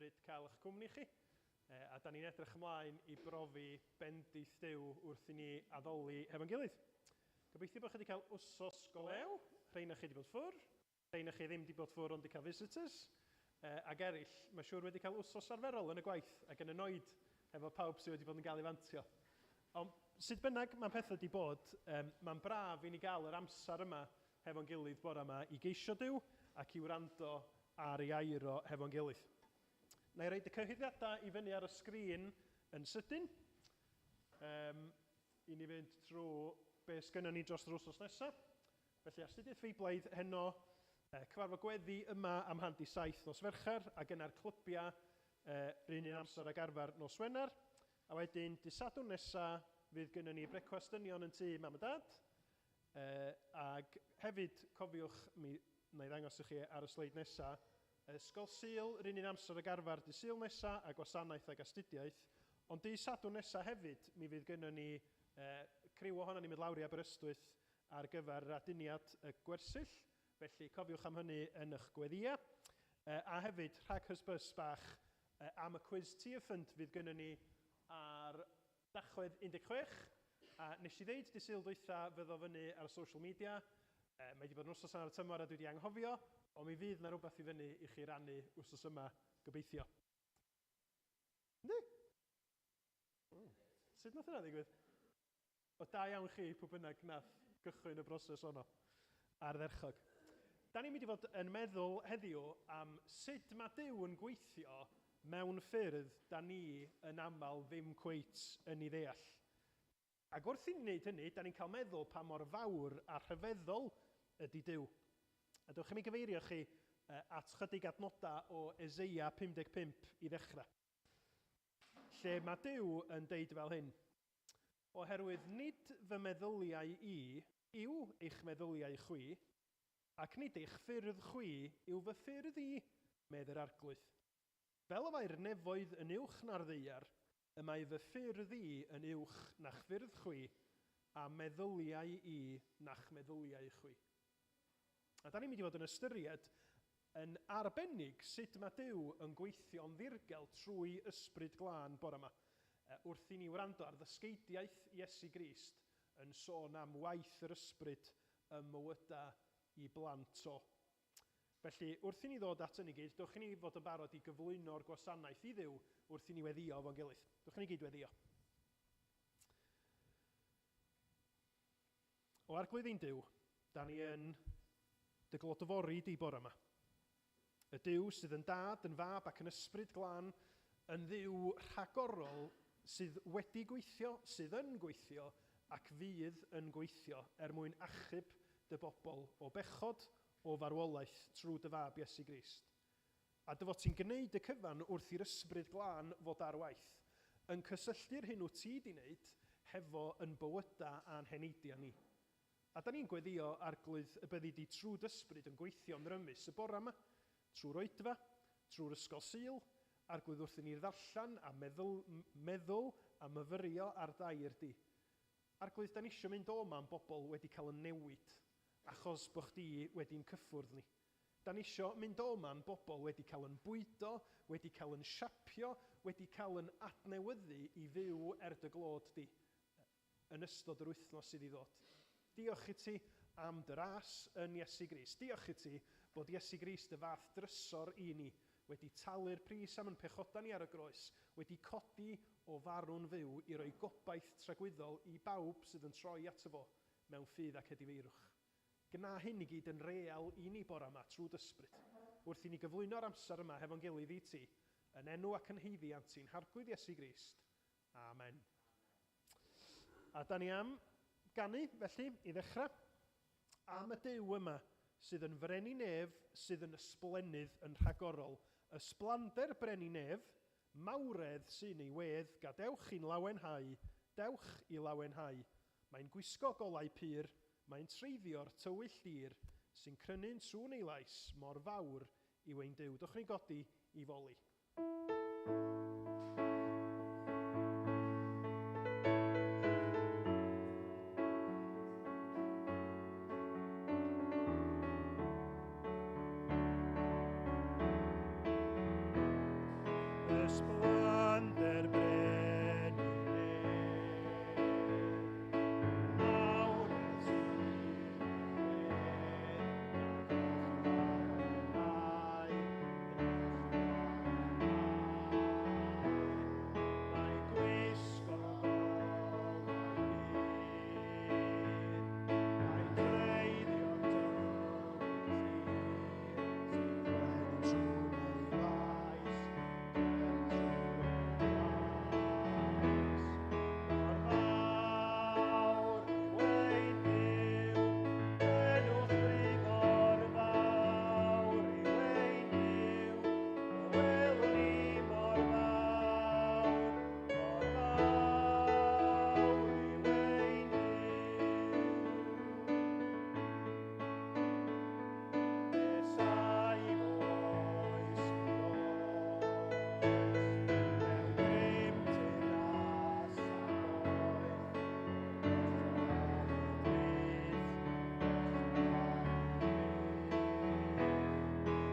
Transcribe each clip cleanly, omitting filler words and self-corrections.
hyfryd cael eich cwmni chi. A da ni'n edrych ymlaen i brofi bendith Duw wrth i ni addoli hefo'n gilydd. Gobeithio bod chi wedi cael wsos go lew, rhain chi wedi bod ffwr, rhain chi ddim wedi bod ffwr ond wedi cael visitors, ac eraill, mae siŵr wedi cael wsos arferol yn y gwaith ac yn ynoed efo pawb sydd wedi bod yn cael ei fantio. Ond sut bynnag mae'n pethau wedi bod, mae'n braf i ni gael yr amser yma hefo'n gilydd bore yma i geisio Duw ac i wrando ar ei airo hefo'n gilydd. Na i roed y cyhyddiadau i fyny ar y sgrin yn sydyn. I ni fynd trwy beth sgynnon ni dros yr wsos nesaf. Felly astudiaeth Feiblaidd heno, cyfarfod gweddi yma am handi 7 nos Fercher, ac yna'r clwbiau rhan un amser ag arfer nos Wener. A wedyn, dydd Sadwrn nesaf, fydd gynnon ni brecwast dynion yn tŷ mam a dad. Ac hefyd, cofiwch, na i ddangos i chi ar y sleid nesaf, Ysgol Sul, rhan un amser ag arfer dydd Sul nesaf, a gwasanaeth ag astudiaeth. Ond dydd Sadwrn nesaf hefyd, mi fydd gynnon ni criw ohono ni mynd lawr i Aberystwyth ar gyfer yr aduniad y gwersyll. Felly cofiwch am hynny yn eich gweddia. A hefyd, rhag hysbys bach am y quiz T-Fund fydd gynnon ni ar Tachwedd 16. A nes i ddeud dydd Sul dwytha fyddo fyny ar social media. Mae wedi bod yn wsos ar y tymor a dwi wedi anghofio, ond mi fydd na rhywbeth i fyny i chi rannu wsos yma gobeithio. Ynddi? Sut nath yna ddigwydd? O da iawn chi pwy bynnag nath gychwyn y broses honno ar dderchog. Da ni'n mynd i fod yn meddwl heddiw am sut mae Duw yn gweithio mewn ffyrdd da ni yn aml ddim cweit yn ei ddeall. Ac wrth i ni wneud hynny, da ni'n cael meddwl pa mor fawr a rhyfeddol ydy Duw. A dewch i mi gyfeirio chi at chydig adnodau o Eseia 55 i ddechrau. Lle mae Duw yn deud fel hyn: Oherwydd nid fy meddyliau i yw eich meddyliau chwi, ac nid eich ffyrdd chwi yw fy ffyrdd i, medd yr arglwydd. Fel y mae'r nefoedd yn uwch na'r ddeiar, y mae fy ffyrdd i yn uwch na'ch ffyrdd chwi, a meddyliau i na'ch meddyliau chwi. A da ni'n mynd i fod yn ystyried yn arbennig sut mae Duw yn gweithio'n ddirgel trwy ysbryd glân bore yma, wrth i ni wrando ar ddysgeidiaeth Iesu Grist yn sôn am waith yr ysbryd ym mywydau i blant o. Felly, wrth i ni ddod at hynny gyd, dewch i ni fod yn barod i gyflwyno'r gwasanaeth i Dduw wrth i ni weddio fo'n gilydd. Dewch i ni gyd weddio. O arglwydd ein Duw, da ni yn dy glodfori di bore yma. Y Duw sydd yn dad, yn fab ac yn ysbryd glân, yn Dduw rhagorol sydd wedi gweithio, sydd yn gweithio ac fydd yn gweithio mwyn achub dy bobl o bechod, o farwolaeth trwy dy fab Iesu Grist. A dy fod ti'n gwneud y cyfan wrth i'r ysbryd glân fod ar waith, yn cysylltu'r hyn wyt ti di wneud hefo yn bywyda a'n heneidia ni. A da ni'n gweddio arglwydd y byddi di trwy dysbryd yn gweithio'n rymus y bore yma, trwy'r oedfa, trwy'r ysgol Sul, arglwydd wrth i ni'r ddarllan a meddwl a myfyrio ar dair di. Arglwydd, da ni eisiau mynd o ma'n bobl wedi cael yn newid, achos bod chdi wedi'n cyffwrdd ni. Da ni eisiau mynd o ma'n bobl wedi cael yn bwydo, wedi cael yn siapio, wedi cael yn adnewyddu i fyw dy glod di yn ystod yr wythnos sydd i ddod. Diolch i ti am dy ras yn Iesu Grist. Diolch i ti bod Iesu Grist y fath drysor i ni wedi talu'r pris am yn pechoda ni ar y groes, wedi codi o farw'n fyw i roi gobaith tragwyddol i bawb sydd yn troi ato fo mewn ffydd ac edifeirwch. Gna hyn i gyd yn real i ni bore yma trwy dysbryd, wrth i ni gyflwyno'r amser yma hefo'n gilydd i ti, yn enw ac yn heiddiant ti'n harglwydd Iesu Grist. Amen. A da ni am ganu, felly, i ddechrau, am y Duw yma sydd yn freni nef, sydd yn ysblennydd yn rhagorol. Ysblander breni nef, mawredd sy'n ei wedd, gadewch i'n lawenhau, dewch i lawenhau. Mae'n gwisgo golau pyr, mae'n treiddio'r tywyll dir, sy'n crynu'n sŵn ei lais, mor fawr i wein Duw. Dwch ni godi i foli. ysblander bren nawr mae gwisgo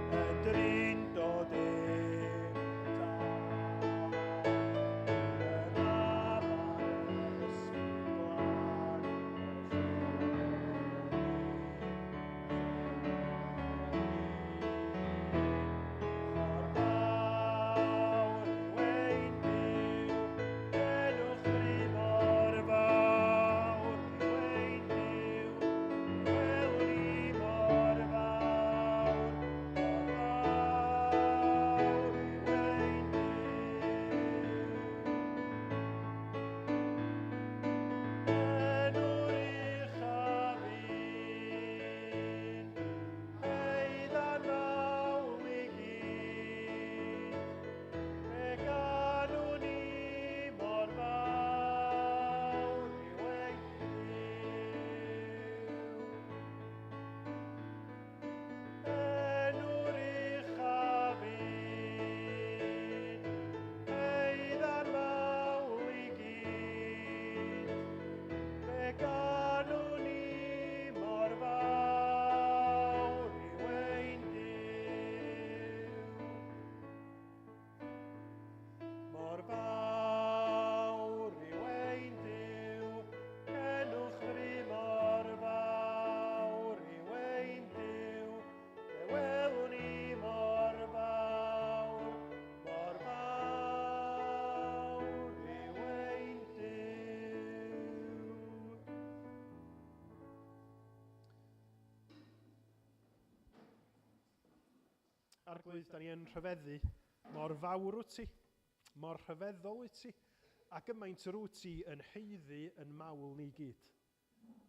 mae dreiddio Arglwydd, da ni yn rhyfeddu mor fawr wyt ti, mor rhyfeddol wyt ti, a gymaint yr wyt ti yn heiddi yn mawl ni gyd.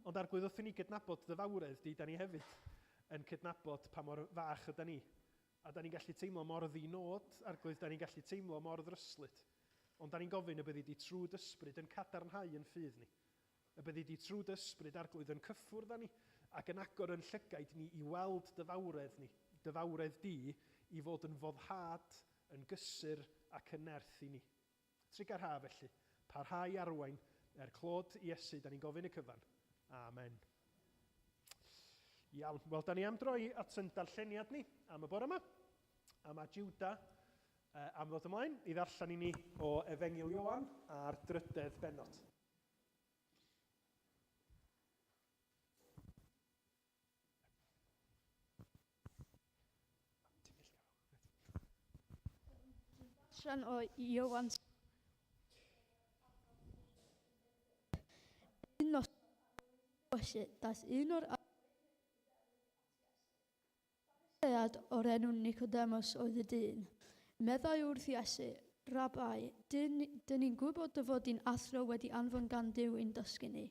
Ond arglwydd, wrth i ni gydnabod dy fawredd di, da ni hefyd yn cydnabod pa mor fach yda ni. A da ni'n gallu teimlo mor ddinod, arglwydd, da ni'n gallu teimlo mor ddryslyd. Ond da ni'n gofyn y byddi di trwy dysbryd yn cadarnhau yn ffydd ni. Y byddi di trwy dysbryd arglwydd yn cyffwrdd â ni ac yn agor yn llygaid ni i weld dy fawredd ni, dy fawredd di, i fod yn foddhad, yn gysur ac yn nerth i ni. Trigar ha felly, parhau arwain, clod Iesu, da ni'n gofyn y cyfan. Amen. Iawn, wel, da ni am droi at yn darlleniad ni am y bore yma. A mae Jiwda am ddod ymlaen i ddarllen i ni o Efengil Ioan a'r 3 bennod. Darllen o Ioan. Un nos daeth un o'r o'r enw Nicodemus oedd y dyn. Meddai wrth Iesu, Rabai, dyn ni'n gwybod dy fod i'n athro wedi anfon gan Duw i'n dysgu ni.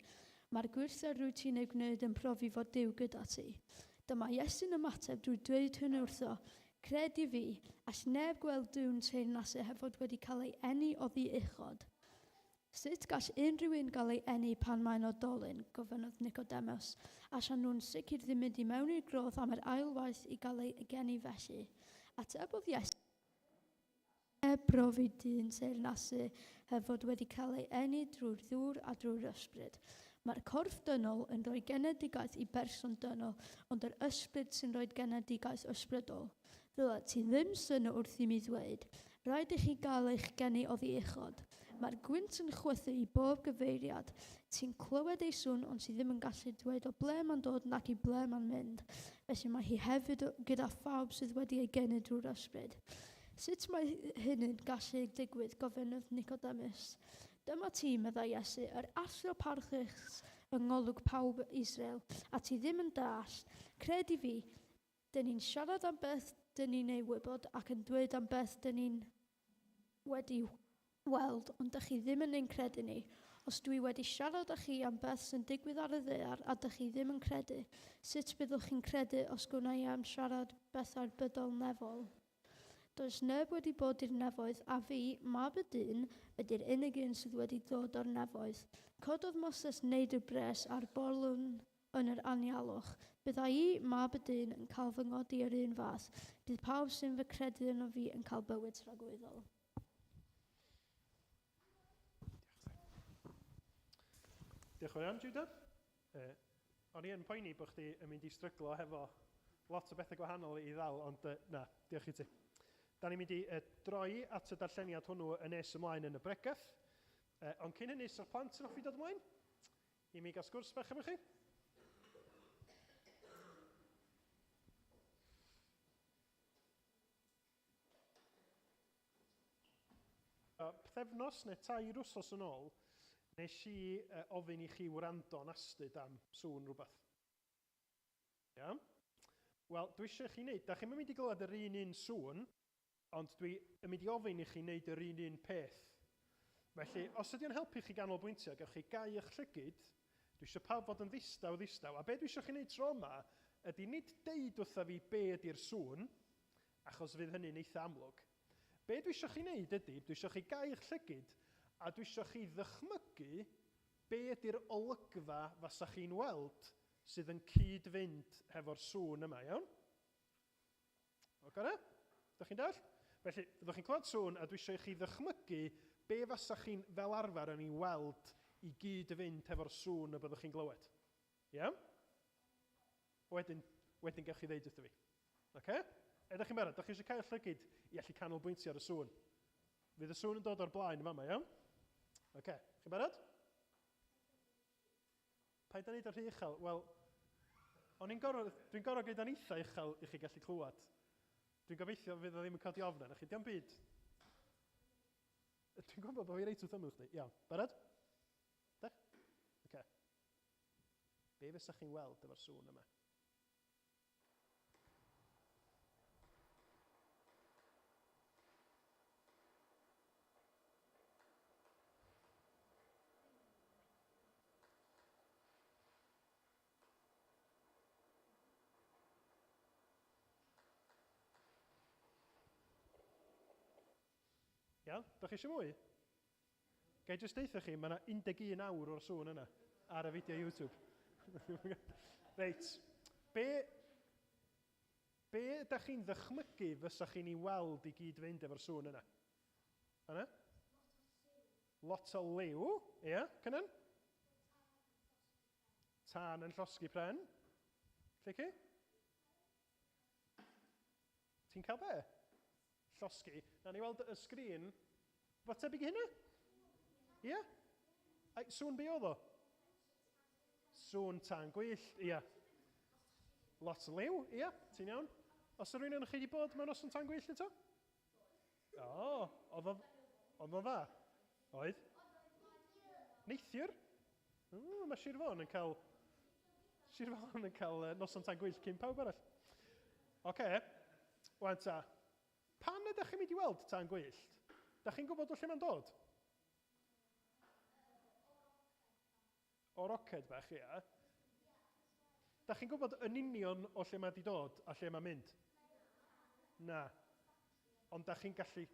Mae'r gwirthau rwy ti'n ei gwneud yn profi fod Duw gyda ti. Dyma Iesu'n ymateb drwy dweud hyn wrtho, credi fi, all neb gweld Dyw'n teyrnasu hefod wedi cael ei eni oddi uchod. Sut gall unrhyw un gael ei eni pan mae'n oedolyn, gofynnodd Nicodemus, allan nhw'n sicr ddim mynd i mewn i'r grodd am yr ail waith i gael ei geni felly. Atebodd Iesu, brofi dyn teyrnasu hefod wedi cael ei eni drwy'r ddŵr a drwy'r ysbryd. Mae'r corff dynol yn rhoi genedigaeth i berson dynol, ond yr ysbryd sy'n rhoi genedigaeth ysbrydol. Ddyle ti ddim sy'n wrth i mi ddweud, Rhaid i chi gael eich geni oddi uchod. Mae'r gwynt yn chwythu i bob gyfeiriad. Ti'n clywed ei sŵn ond sydd ddim yn gallu dweud o ble mae'n dod nac i ble mae'n mynd. Felly mae hi hefyd gyda phawb sydd wedi ei geni drwy'r ysbryd. Sut mae hyn yn gallu digwydd, gofynnodd Nicodemus. Dyma ti, meddai Iesu, yr athro parchus yng ngolwg pawb Israel, a ti ddim yn dall. Credu fi, dyn ni'n siarad am beth dyn ni'n ei wybod ac yn dweud am beth dyn ni'n wedi weld, ond dych chi ddim yn ein credu ni. Os dwi wedi siarad â chi am beth sy'n digwydd ar y ddaear a dych chi ddim yn credu, sut byddwch chi'n credu os gwna i am siarad bethau'r bydol nefol? Does neb wedi bod i'r nefoedd, a fi, mab y dyn, ydy'r unig un sydd wedi dod o'r nefoedd. Cododd Moses wneud y bres a'r bolwn yn yr anialwch. Bydda i, mab y dyn, yn cael fy ngodi yr un fath. Bydd pawb sy'n fy credu yno fi yn cael bywyd rhagweddol. Diolch yn iawn, Judah. O'n i yn poeni bod chdi yn mynd i stryglo hefo lot o bethau gwahanol i ddal, ond na, diolch i ti. Da ni'n mynd i droi at y darlleniad hwnnw yn nes ymlaen yn y bregath. Ond cyn hynny, sy'r plant yn offi dod ymlaen? I mi gael sgwrs bach efo chi? Pethefnos neu 2 wsos yn ôl, nes i ofyn i chi wrando'n astyd am sŵn rhywbeth. Ia? Wel, dwi eisiau chi wneud, da chi'n mynd i glywed yr un sŵn, ond dwi yn mynd i ofyn i chi wneud yr un peth. Felly, os ydy o'n helpu chi ganolbwyntio, gewch chi gau eich llygyd, dwi eisiau pawb fod yn ddistaw, a be dwi eisiau chi wneud tro yma, ydy nid deud wrtha fi be ydy'r sŵn, achos fydd hynny'n eitha amlwg. Be dwi eisiau chi wneud ydy, dwi eisiau chi gau eich llygyd, a dwi eisiau chi ddychmygu be ydy'r olygfa fasa chi'n weld sydd yn cyd-fynd hefo'r sŵn yma, iawn? O gara? Dych chi'n dall? Felly, fyddwch chi'n clywed sŵn, a dwi eisiau chi ddychmygu be fasa chi'n fel arfer yn ei weld i gyd-fynd hefo'r sŵn y byddwch chi'n glywed. Iawn? Wedyn gewch chi ddeud wrtho fi. Okay? Edrych chi'n barod, dych chi eisiau cael llygyd i allu canolbwyntio ar y sŵn. Fydd y sŵn yn dod o'r blaen yma, iawn? Okay. Chi'n barod? Pa da ni ar rhy uchel? Wel, dwi'n gorfod gwneud yn eitha uchel i chi gallu clywed. Dwi'n gobeithio fydd o ddim yn codi ofn arna chi. Diolch byd. Dwi'n gwybod bod fi reit wrth ymwch chdi. Iawn, barod? Da? Okay. Be fysa chi'n weld efo'r sŵn yma? Iawn, da chi eisiau mwy? Gai jyst deitha chi, mae yna 11 awr o'r sŵn yna ar y fideo YouTube. Reit, be da chi'n ddychmygu fysa chi'n ei weld i gyd fynd efo'r sŵn yna? Yna? Lot o liw, ia, cynnan? Tân yn llosgi pren. Lle chi? Ti'n cael be? Llosgi. Na ni weld y sgrin. Fod tebyg hynny? Ia? Sŵn be oedd o? Sŵn tân gwyllt, ia. Lot o liw, ia, ti'n iawn. Os yw rhywun yn chi wedi bod mewn noson tân gwyllt eto? O, oedd o'n dda? Oedd? Neithiwr? Mae Sir Fôn yn cael noson tan gwyllt cyn pawb arall. Oce, wan ta. Pan ydych chi'n mynd i weld tan gwyllt? Da chi'n gwybod o lle mae'n dod? O roced bach, ia. Da chi'n gwybod yn union o lle mae di dod a lle mae'n mynd? Na. Ond da chi'n gallu...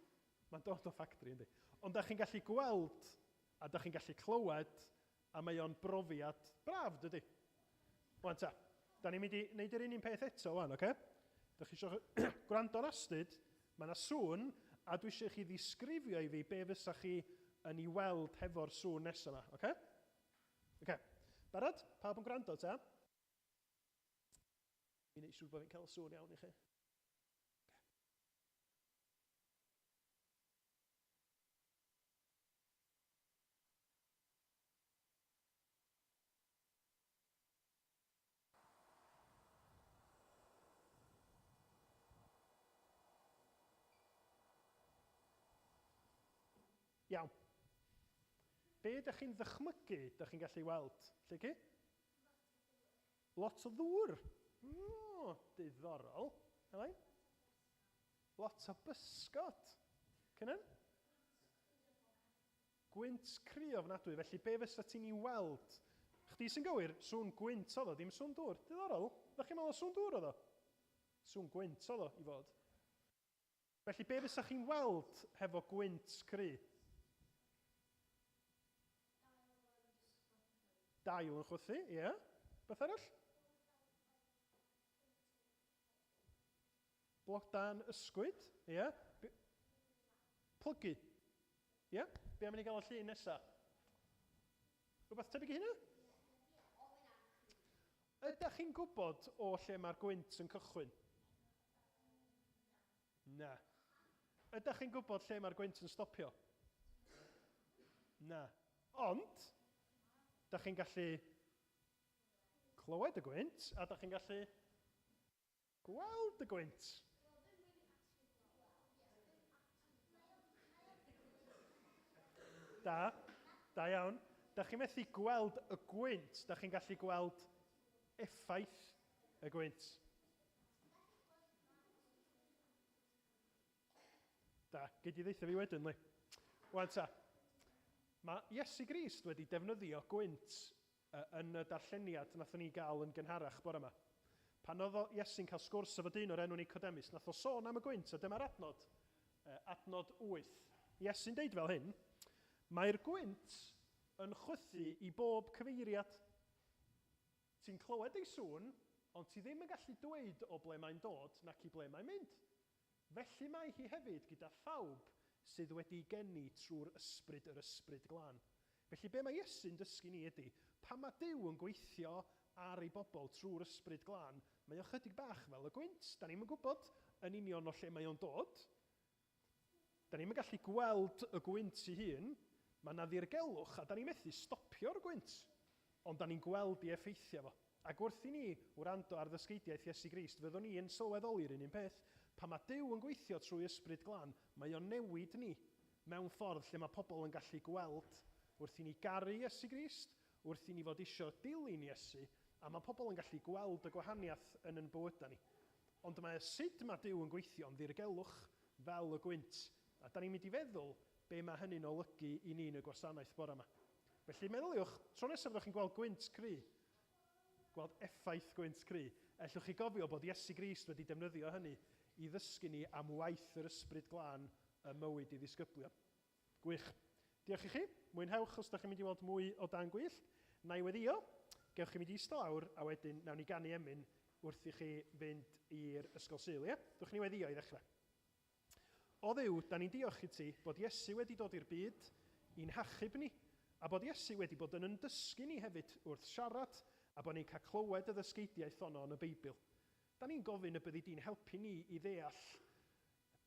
Mae'n dod o ffactri, yndi. Ond da chi'n gallu gweld a da chi'n gallu clywed a mae o'n brofiad braf, dydy. Wan ta, da ni'n mynd i wneud yr un peth eto, wan, oce? Da chi eisiau gwrando'n astyd, mae yna sŵn, a dwi eisiau chi ddisgrifio i fi be fysa chi yn ei weld hefo'r sŵn nesaf yma, oce? Oce, barod? Pawb yn gwrando, ta? Fi'n neud siŵr bod fi'n cael sŵn iawn i chi. Iawn. Be ydych chi'n ddychmygu, ydych chi'n gallu weld? Lle chi? Lot o ddŵr. O, diddorol. Elain? Lot o bysgod. Cynnyn? Gwynt cry ofnadwy, felly be fysa ti'n ei weld? Chdi sy'n gywir, sŵn gwynt oedd o, dim sŵn dŵr. Diddorol. Ydych chi'n meddwl o sŵn dŵr oedd o? Sŵn gwynt oedd o i fod. Felly be fysa chi'n weld hefo gwynt cry? Dail yn chwythu, ie. Beth arall? Blodau'n ysgwyd, ie. Plygu, ie. Be am i ni gael y llun nesaf? Rhywbeth tebyg i hynna? Ydych chi'n gwybod o lle mae'r gwynt yn cychwyn? Na. Ydych chi'n gwybod lle mae'r gwynt yn stopio? Na. Ond, ydych chi'n gallu clywed y gwynt, a ydych chi'n gallu gweld y gwynt. Da iawn. Ydych chi'n methu gweld y gwynt, ydych chi'n gallu gweld effaith y gwynt. Da, gyd i ddeitha fi wedyn, le. Wan ta, mae Iesu Grist wedi defnyddio gwynt yn y darlleniad nath ni gael yn gynharach bore yma. Pan oedd Iesu'n cael sgwrs efo dyn o'r enw Nicodemus, nath o sôn am y gwynt, a dyma'r adnod, adnod 8. Iesu'n deud fel hyn, mae'r gwynt yn chwythu i bob cyfeiriad. Ti'n clywed ei sŵn, ond ti ddim yn gallu dweud o ble mae'n dod nac i ble mae'n mynd. Felly mae hi hefyd gyda phawb sydd wedi geni trwy'r ysbryd yr ysbryd glân. Felly be mae Iesu'n dysgu ni ydy, pan mae Duw yn gweithio ar ei bobl trwy'r ysbryd glân, mae o chydig bach fel y gwynt. Da ni'n gwybod yn union o lle mae o'n dod. Da ni'n gallu gweld y gwynt ei hun, mae na ddirgelwch, a da ni'n methu stopio'r gwynt. Ond da ni'n gweld i effeithio fo. Ac wrth i ni wrando ar ddysgeidiaeth Iesu Grist, fyddwn ni yn sylweddoli'r un peth. Pan mae Duw yn gweithio trwy ysbryd glân, mae o'n newid ni mewn ffordd lle mae pobl yn gallu gweld wrth i ni garu Iesu Grist, wrth i ni fod isio dilyn Iesu, a mae pobl yn gallu gweld y gwahaniaeth yn bywydau ni. Ond mae sut mae Duw yn gweithio yn ddirgelwch fel y gwynt. A da ni'n mynd i feddwl be mae hynny'n olygu i ni yn y gwasanaeth bore yma. Felly meddyliwch, tro nesaf fyddwch chi'n gweld gwynt cry, gweld effaith gwynt cry, ellwch chi gofio bod Iesu Grist wedi defnyddio hynny i ddysgu ni am waith yr ysbryd glân y mywyd i ddisgyblion. Gwych. Diolch i chi. Mwynhewch os ydych chi'n mynd i weld mwy o dan gwyllt. Na i weddio, gewch chi mynd i eistedd lawr, a wedyn nawn ni ganu emyn wrth i chi fynd i'r ysgol Sul, ie? Dwch ni weddio i ddechrau. O Dduw, da ni'n diolch i ti bod Iesu wedi dod i'r byd i'n hachub ni, a bod Iesu wedi bod yn dysgu ni hefyd wrth siarad, a bod ni'n cael clywed y ddysgeidiaeth honno yn y Beibl. Da ni'n gofyn y byddi di'n helpu ni i ddeall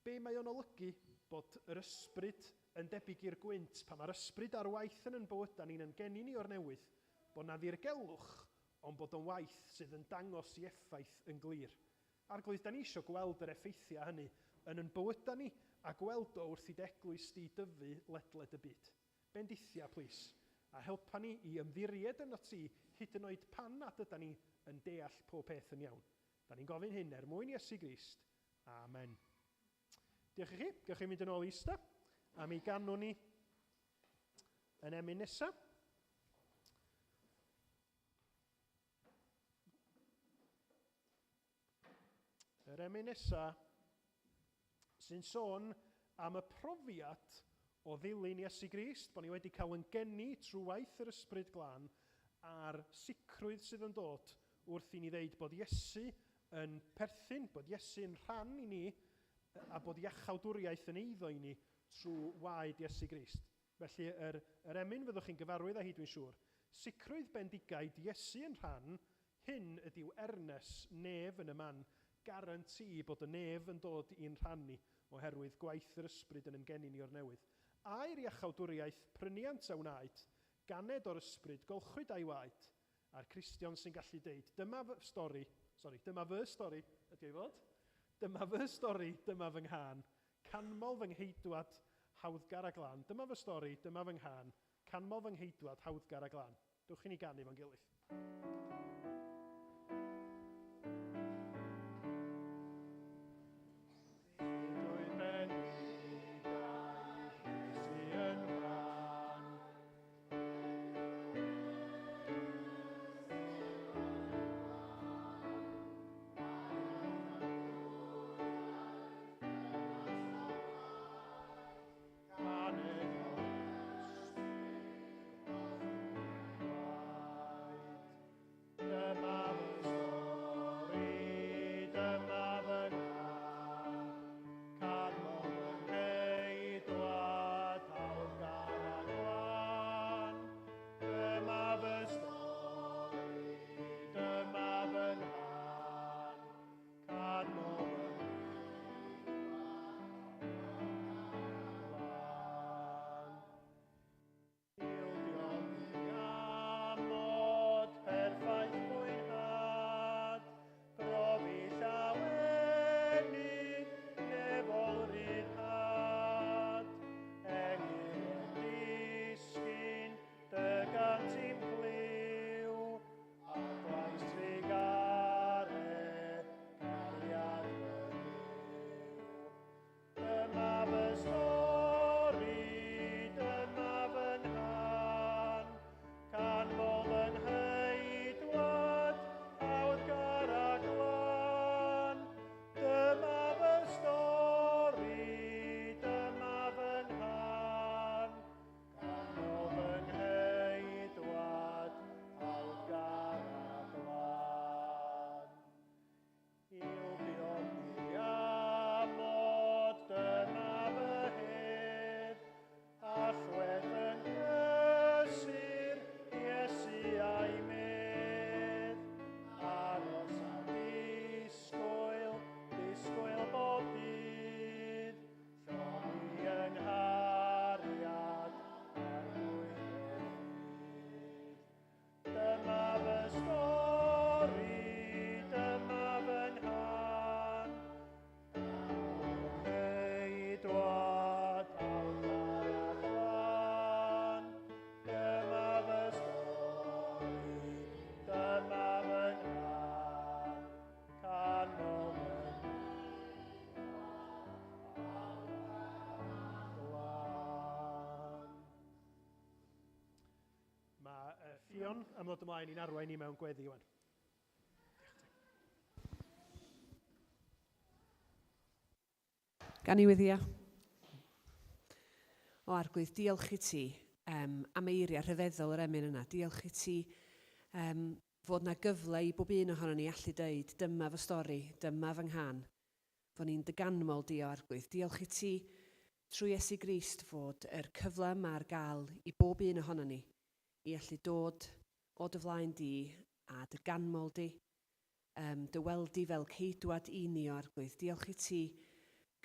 be mae o'n olygu bod yr ysbryd yn debyg i'r gwynt, pan mae'r ysbryd ar waith yn bywydau ni'n yn geni ni o'r newydd, bod na ddirgelwch, ond bod o'n waith sydd yn dangos i effaith yn glir. Arglwydd, da ni eisiau gweld yr effeithiau hynny yn bywydau ni, a gweld o wrth i deglwys di dyfu ledled y byd. Bendithia, plis, a helpa ni i ymddiried yn o ti, hyd yn oed pan nad ydyn ni yn deall pob peth yn iawn. Da ni'n gofyn hyn mwyn Iesu Grist. Amen. Diolch i chi. Gewch chi mynd yn ôl eista. A mi ganwn ni yn emyn nesaf. Yr emyn nesaf sy'n sôn am y profiad o ddilyn Iesu Grist, bod ni wedi cael yn geni trwy waith yr ysbryd glân a'r sicrwydd sydd yn dod wrth i ni ddeud bod Iesu yn perthyn, bod Iesu'n rhan i ni, a bod iachawdwriaeth yn eiddo i ni trwy waed Iesu Grist. Felly, yr emyn fyddwch chi'n gyfarwydd â hi, dwi'n siŵr. Sicrwydd bendigaid Iesu yn rhan, hyn ydyw ernes nef yn y man, garanti bod y nef yn dod i'n rhan ni, oherwydd gwaith yr ysbryd yn geni ni o'r newydd. A'r iachawdwriaeth pryniant a wnaed, ganed o'r ysbryd, golchwyd a'i waed, a'r Cristion sy'n gallu deud, dyma fy stori, ydy ei fod? Dyma fy stori, dyma fy nghân, canmol fy ngheidwad, hawddgar a glân. Dyma fy stori, dyma fy nghan, canmol fy ngheidwad, hawddgar a glân. Dewch i ni ganu fo'n gilydd. Fion am ddod ymlaen i'n arwain ni mewn gweddi wan. Gan i weddio. O Arglwydd, diolch i ti am eiriau rhyfeddol yr emyn yna. Diolch i ti fod na gyfle i bob un ohono ni allu dweud dyma fy stori, dyma fy nghan. Fod ni'n dyganmol di o Arglwydd. Diolch i ti trwy Iesu Grist fod yr cyfle yma ar gael i bob un ohono ni i allu dod o dy flaen di a dy ganmol di, dy weld di fel ceidwad i ni o Arglwydd. Diolch i ti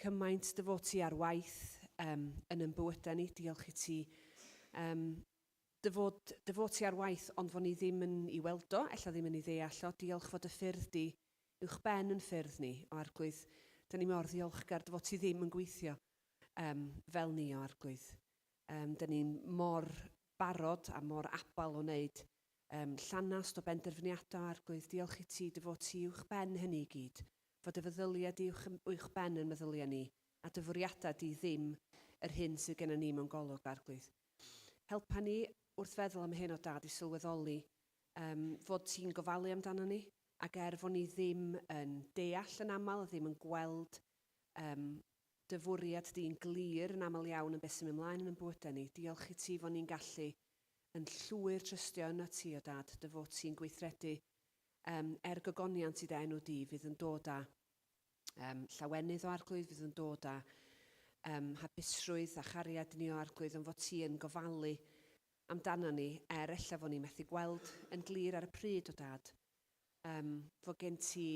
cymaint dy fod ti ar waith yn ein bywydau ni. Diolch i ti dy fod ti ar waith ond fod ni ddim yn ei weld o, ella ddim yn ei ddeall o. Diolch fod y ffyrdd di uwch ben yn ffyrdd ni o Arglwydd. Da ni mor ddiolchgar dy fod ti ddim yn gweithio fel ni o Arglwydd. Da ni'n mor barod a mor abal o wneud llanast o benderfyniadau Arglwydd. Diolch i ti dy fod ti uwch ben hynny i gyd. Fod y feddyliau di uwch ben yn meddyliau ni a dy fwriadau di ddim yr hyn sydd gennym ni mewn golwg Arglwydd. Helpa ni wrth feddwl am hyn o dad i sylweddoli fod ti'n gofalu amdano ni ac fod ni ddim yn deall yn aml a ddim yn gweld dy fwriad di'n glir yn aml iawn yn beth sy'n mynd ymlaen yn bywydau ni. Diolch i ti fod ni'n gallu yn llwyr trystio yna ti o dad, dy fod ti'n gweithredu gogoniant i dy enw di fydd yn dod â llawenydd o Arglwydd, fydd yn dod â hapusrwydd a chariad ni o Arglwydd, ond fod ti yn gofalu amdano ni ella fod ni'n methu gweld yn glir ar y pryd o dad. Fod gen ti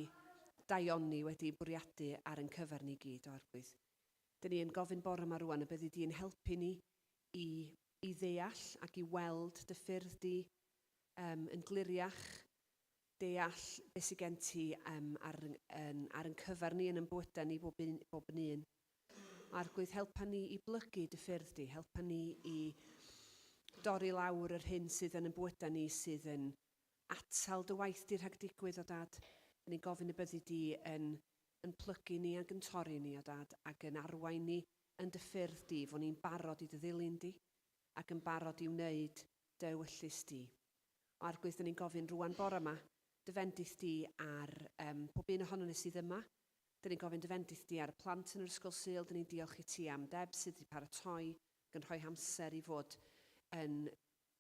daioni wedi bwriadu ar ein cyfer ni gyd o Arglwydd. Dyn ni yn gofyn bore yma rwan y byddi di'n helpu ni i ddeall ac i weld dy ffyrdd di yn gliriach, deall beth sydd gen ti ar ein cyfer ni yn bywydau ni bob un. Arglwydd, helpa ni i blygu dy ffyrdd di, helpa ni i dorri lawr yr hyn sydd yn bwyta ni, sydd yn atal dy waith di rhag digwydd, o dad. Ni'n gofyn y byddu di yn plygu ni ac yn torri ni, o dad, ac yn arwain ni yn dy ffyrdd di, fod ni'n barod i dy ddilyn di, ac yn barod i wneud dy ewyllus di. O Arglwydd, ni'n gofyn rwan bore yma, dy fendith di ar pob un ohono ni sydd yma. Dyn ni'n gofyn dy fendith di ar y plant yn yr ysgol Sul. Dyn ni'n diolch i ti am Deb sydd wedi paratoi, ac yn rhoi amser i fod yn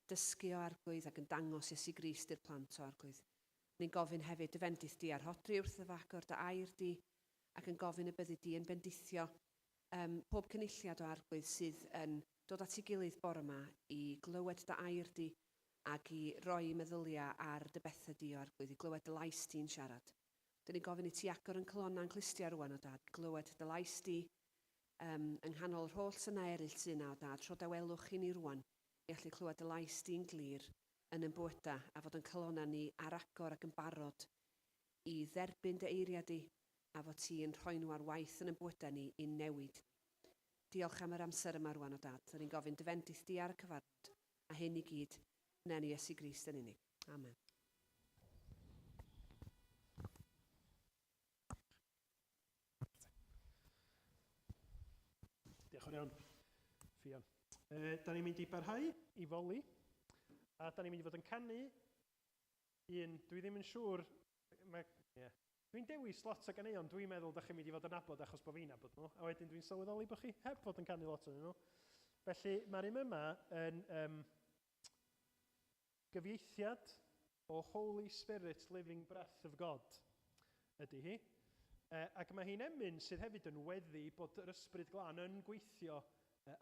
dysgu o Arglwydd ac yn dangos Iesu Grist i'r plant o Arglwydd. Ni'n gofyn hefyd dy fendith di ar hodri wrth y fagor dy air di, ac yn gofyn y byddu di yn bendithio pob cynulliad o Arglwydd sydd yn dod at ei gilydd bore yma i glywed dy air di ac i roi meddyliau ar dy bethau di o Arglwydd, i glywed dy lais di'n siarad. Dyn ni'n gofyn i ti agor yn colona'n clustia rwan, o dad, glywed dy lais di yng nghanol yr holl syna eraill sy'n o dad, tro dawelwch i ni rwan, i allu clywed dy lais di'n glir yn bywyda a fod yn colona ni ar agor ac yn barod i dderbyn dy eiriau di a fod ti'n rhoi nhw ar waith yn bywyda ni i'n newid. Diolch am yr amser yma rwan, o dad. Dyn ni'n gofyn dy fendith di ar y cyfarfod a hyn i gyd yn enw Iesu Grist yn unig. Amen. Diolch yn iawn, Ffion. Da ni'n mynd i barhau i foli, a da ni'n mynd i fod yn canu dwi ddim yn siŵr, dwi'n dewis lot o ganeuon, dwi'n meddwl da chi'n mynd i fod yn nabod achos bod fi'n nabod nhw, a wedyn dwi'n sylweddoli bod chi heb fod yn canu lot o'n nhw. Felly mae'r un yma yn gyfieithiad o Holy Spirit, Living Breath of God, ydy hi. Ac mae hi'n emyn sydd hefyd yn weddi bod yr ysbryd glân yn gweithio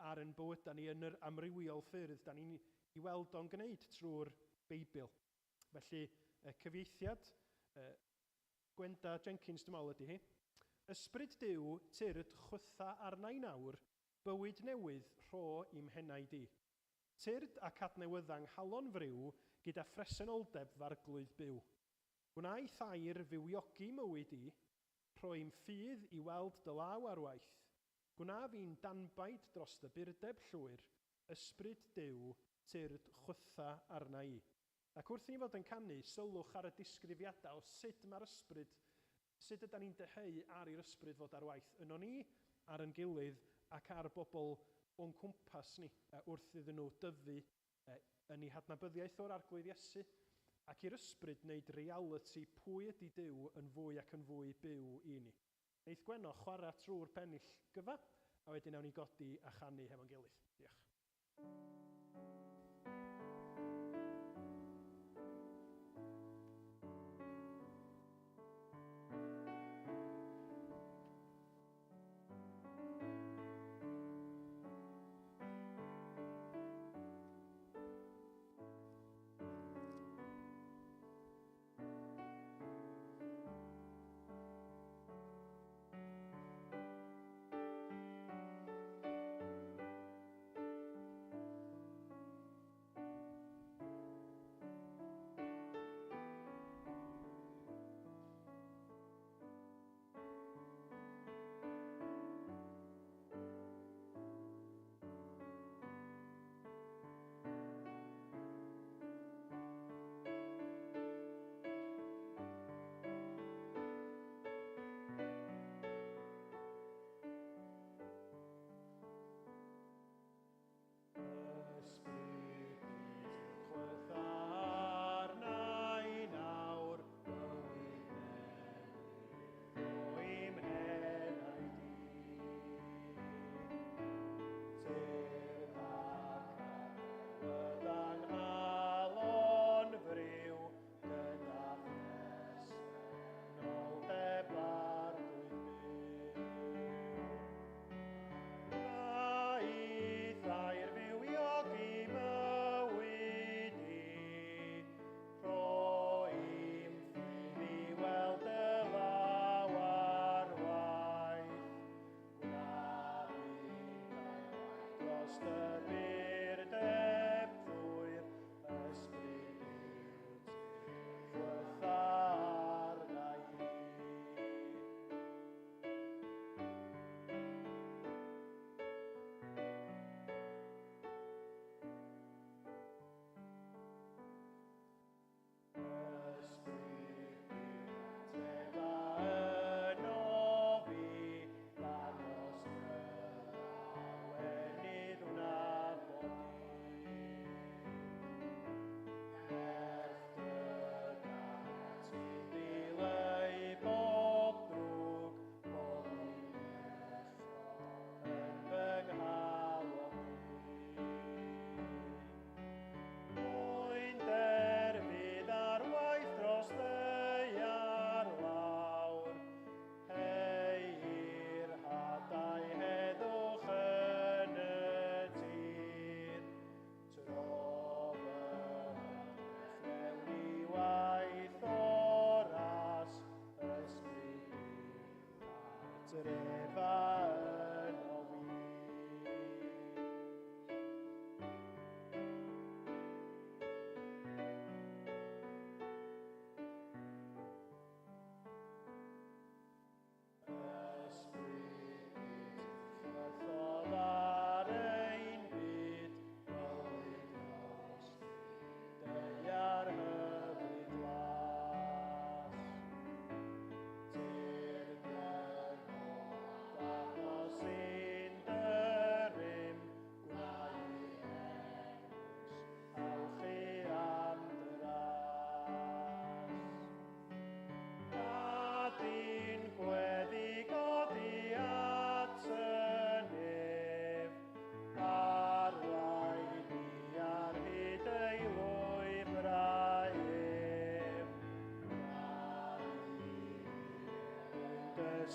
ar yn bywyda ni yn yr amrywiol ffyrdd da ni'n i weld o'n gwneud trwy'r Beibl. Felly, cyfieithiad, Gwenda Jenkins, dwi'n meddwl ydy hi. Ysbryd Duw, tyrd chwytha arna i nawr, bywyd newydd rho i'm hennau di. Tyrd ac adnewyddang halon fryw gyda phresenoldeb farglwydd byw. Gwna'i thair fywiogi mywyd i, rhoi'm ffydd i weld dy law ar waith. Gwna fi'n danbaid dros dy byrdeb llwyr, ysbryd Duw, tyrd chwytha arna i. Ac wrth ni fod yn canu, sylwch ar y disgrifiadau o sut mae'r ysbryd, sut ydym ni'n deheu ar i'r ysbryd fod ar waith. Yno ni, ar yn gilydd, ac ar bobl o'n cwmpas ni, wrth iddyn nhw dyfu yn eu hadnabyddiaeth o'r Arglwydd Iesu, ac i'r ysbryd wneud reality pwy ydy Duw yn fwy ac yn fwy byw i ni. Neith Gwenno chwarae trwy'r pennill gyfa, a wedyn nawn ni godi a chanu hefo'n gilydd. Diolch.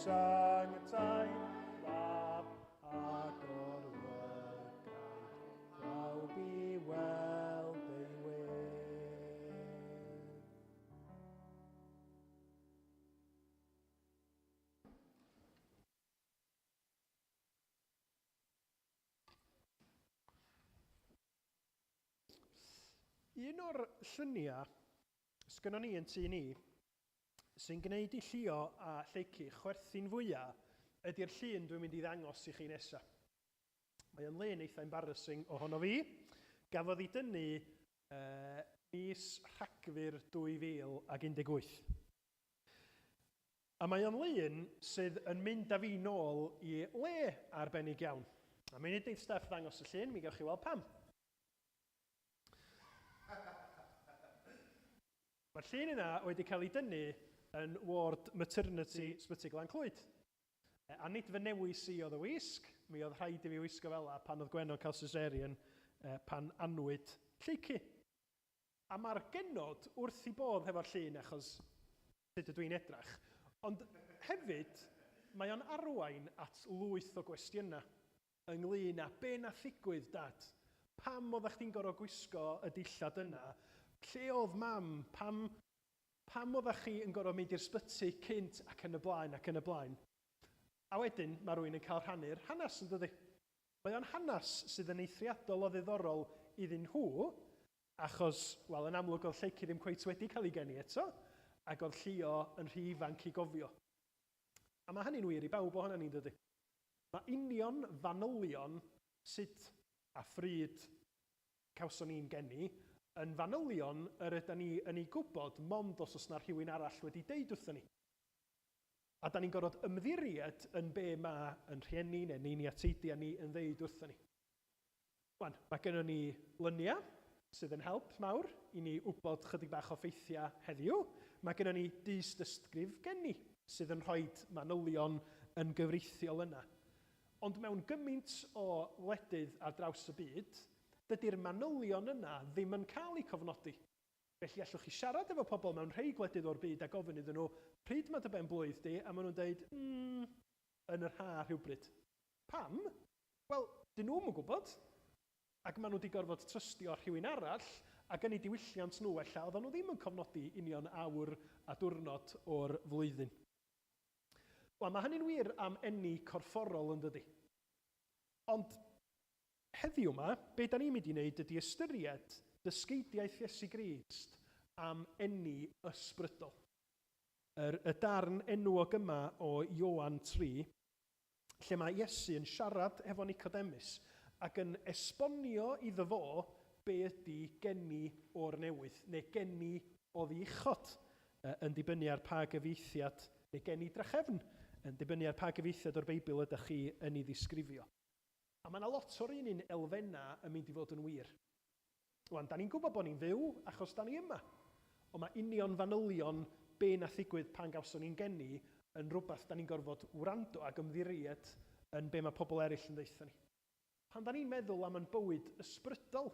sang y tain, lab ag o'r wygau, pawb i weld ei wyn. Un o'r lluniau sgynnon ni yn tŷ ni sy'n gwneud i llio a lleicu chwerthin fwyaf ydy'r llun dwi'n mynd i ddangos i chi nesaf. Mae o'n lun eitha embarrassing ohono fi. Gafodd ei dynnu mis Rhagfyr 2018. A mae o'n lun sydd yn mynd â fi nôl i le arbennig iawn. A mae'n nid eith Steff ddangos y llun, mi gewch chi weld pam. Mae'r llun yna wedi cael ei dynnu yn ward maternity Sbyty Glan Clwyd. A nid fy newis i oedd y wisg, mi oedd rhaid i fi wisgo fel pan oedd Gwenno cael cesarean pan anwyd lleicu. A mae'r genod wrth i bodd hefo'r llun achos sut ydw i'n edrach. Ond hefyd, mae o'n arwain at lwyth o gwestiynau ynglyn â be na ddigwydd, Dad. Pam oeddech chdi'n gorfod gwisgo y dillad yna? Lle oedd mam? Pam oeddech chi yn gorfod mynd i'r sbyty cynt ac yn y blaen ac yn y blaen? A wedyn mae rhywun yn cael rhannu'r hanes yn dydi. Mae o'n hanes sydd yn eithriadol o ddiddorol iddyn nhw, achos, wel, yn amlwg oedd lleicu ddim cweit wedi cael ei geni eto, ac oedd llio yn rhy ifanc i gofio. A mae hynny'n wir i bawb ohono ni'n dydi. Mae union fanylion sut a phryd cawson ni'n geni, yn fanylion yr ydyn ni yn ei gwybod mond os oes na rhywun arall wedi deud wrthyn ni. A da ni'n gorfod ymddiried yn be mae yn rhieni neu ni'n ateidia ni yn ddeud wrthyn ni. Wan, mae gennym ni lyniau sydd yn help mawr i ni wybod chydig bach o ffeithiau heddiw. Mae gennym ni dystysgrif geni sydd yn rhoi manylion yn gyfreithiol yna. Ond mewn gymaint o wledydd ar draws y byd, dydy'r manylion yna ddim yn cael eu cofnodi. Felly allwch chi siarad efo pobl mewn rhai gwledydd o'r byd a gofyn iddyn nhw pryd mae dy ben blwydd di, a maen nhw'n dweud, yn yr ha rhywbryd. Pam? Wel, dyn nhw'n yn gwybod, ac maen nhw wedi gorfod trystio rhywun arall, ac yn ei diwylliant nhw ella, oedden nhw ddim yn cofnodi union awr a diwrnod o'r flwyddyn. Wel, mae hynny'n wir am eni corfforol yn dydi. Ond heddiw yma, be da ni'n mynd i wneud ydy ystyried dysgeidiaeth Iesu Grist am eni ysbrydol. Y darn enwog yma o Ioan 3, lle mae Iesu yn siarad efo Nicodemus ac yn esbonio iddo fo be ydy geni o'r newydd, neu geni o ddichod, yn dibynnu ar pa gyfieithiad, neu geni drachefn, yn dibynnu ar pa gyfieithiad o'r Beibl ydych chi yn ei ddisgrifio. A mae yna lot o'r un elfennau yn mynd i fod yn wir. Wan, da ni'n gwybod bod ni'n fyw achos da ni yma. Ond mae union fanylion be na ddigwydd pan gawson ni'n geni yn rhywbeth da ni'n gorfod wrando ac ymddiried yn be mae pobl eraill yn ddeitha ni. Pan da ni'n meddwl am yn bywyd ysbrydol,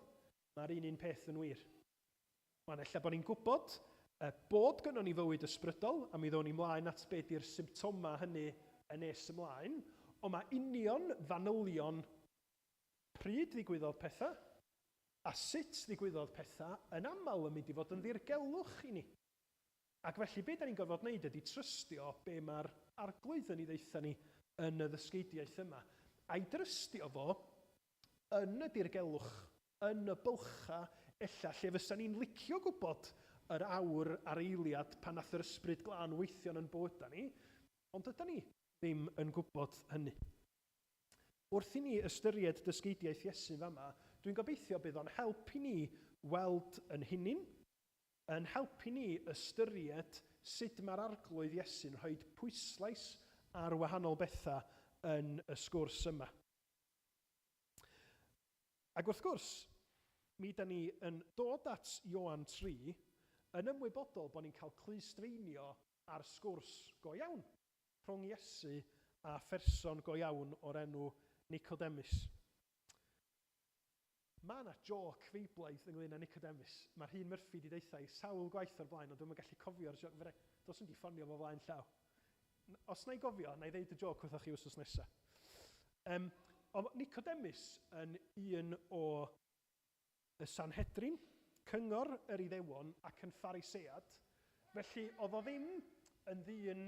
mae'r un peth yn wir. Wan, ella bod ni'n gwybod bod gynnon ni fywyd ysbrydol, a mi ddown ni mlaen at be di'r symptoma hynny yn nes ymlaen, ond mae union fanylion pryd ddigwyddodd pethau, a sut ddigwyddodd pethau yn aml yn mynd i fod yn ddirgelwch i ni. Ac felly, be da ni'n gorfod wneud ydy trystio be mae'r arglwydd yn ei ddeitha ni yn y ddysgeidiaeth yma. A'i drystio fo yn y dirgelwch, yn y bylcha, ella lle fysa ni'n licio gwybod yr awr a'r eiliad pan nath yr ysbryd glân weithio'n yn bywyda ni, ond ydyn ni ddim yn gwybod hynny. Wrth i ni ystyried dysgeidiaeth Iesu fama, dwi'n gobeithio bydd o'n helpu ni weld yn hunin, yn helpu ni ystyried sut mae'r arglwydd Iesu'n rhoi pwyslais ar wahanol bethau yn y sgwrs yma. Ac wrth gwrs, mi da ni yn dod at Ioan 3 yn ymwybodol bod ni'n cael clustfeinio ar sgwrs go iawn rhwng Iesu a pherson go iawn o'r enw Nicodemus. Mae yna joc feiblaidd ynglyn â Nicodemus. Mae'r hun Murphy wedi deitha i sawl gwaith o'r blaen, ond dwi'n gallu cofio'r joc. Dos yn di ffonio fo flaen llaw. os na i gofio, na i ddeud y joc wrthoch chi wrthos nesaf. Oedd Nicodemus yn un o y Sanhedrin, cyngor yr Iddewon ac yn Pharisead, felly oedd o ddim yn ddyn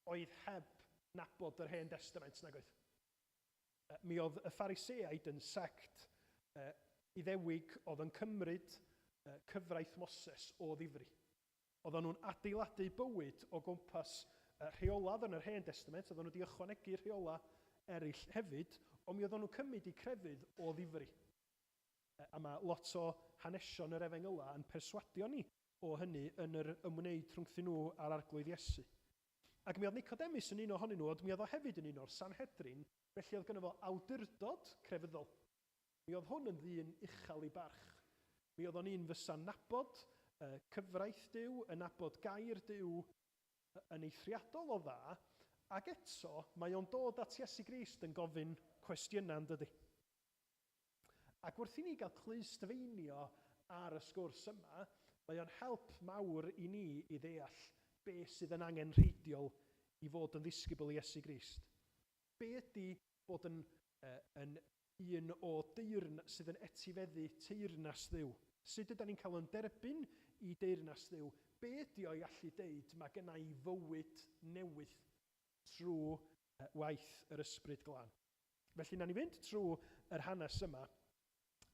oedd heb nabod yr Hen Testament nag oedd. Mi oedd y Phariseaid yn sect Iddewig oedd yn cymryd cyfraith Moses o ddifri. Oedden nhw'n adeiladu bywyd o gwmpas rheolaidd yn yr Hen Testament, oedden nhw wedi ychwanegu rheola eraill hefyd, ond mi oedden nhw'n cymryd i crefydd o ddifri. A mae lot o hanesion yr Efengyla yn perswadio ni o hynny yn yr ymwneud rhwngthyn nhw a'r arglwydd Iesu. Ac mi oedd Nicodemus yn un ohonyn nhw, ond mi oedd o hefyd yn un o'r Sanhedrin, felly oedd gynno fo awdurdod crefyddol. Mi oedd hwn yn ddyn uchel i barch. Mi oedd o'n un fysa'n nabod cyfraith Duw, yn nabod gair Duw yn eithriadol o dda, ac eto mae o'n dod at Iesu Grist yn gofyn cwestiynau yn dydy. Ac wrth i ni gael clustfeinio ar y sgwrs yma, mae o'n help mawr i ni i ddeall be sydd yn angenrheidiol i fod yn ddisgybl i Iesu Grist. Be ydy bod yn un o sydd yn etifeddu teyrnas Dduw? Sut ydym ni'n cael yn derbyn i deyrnas Dduw? Be ydy o'i allu deud mae genna i fywyd newydd trwy waith yr Ysbryd Glân? Felly, na ni fynd trwy yr hanes yma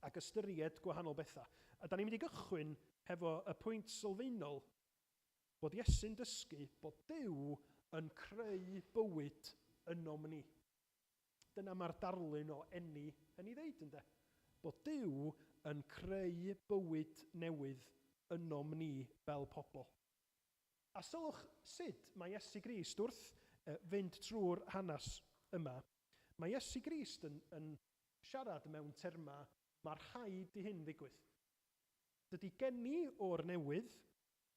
ac ystyried gwahanol bethau. A da ni'n mynd i gychwyn hefo y pwynt sylfaenol bod Iesu'n dysgu bod Duw yn creu bywyd ynom ni. Dyna mae'r darlun o enni yn ei ddeud ynde. Bod Duw yn creu bywyd newydd ynom ni fel pobl. A sylwch sut mae Iesu Grist wrth fynd trwy'r hanes yma. Mae Iesu Grist yn siarad mewn terma, mae'r rhaid i hyn ddigwydd. Dydy geni o'r newydd,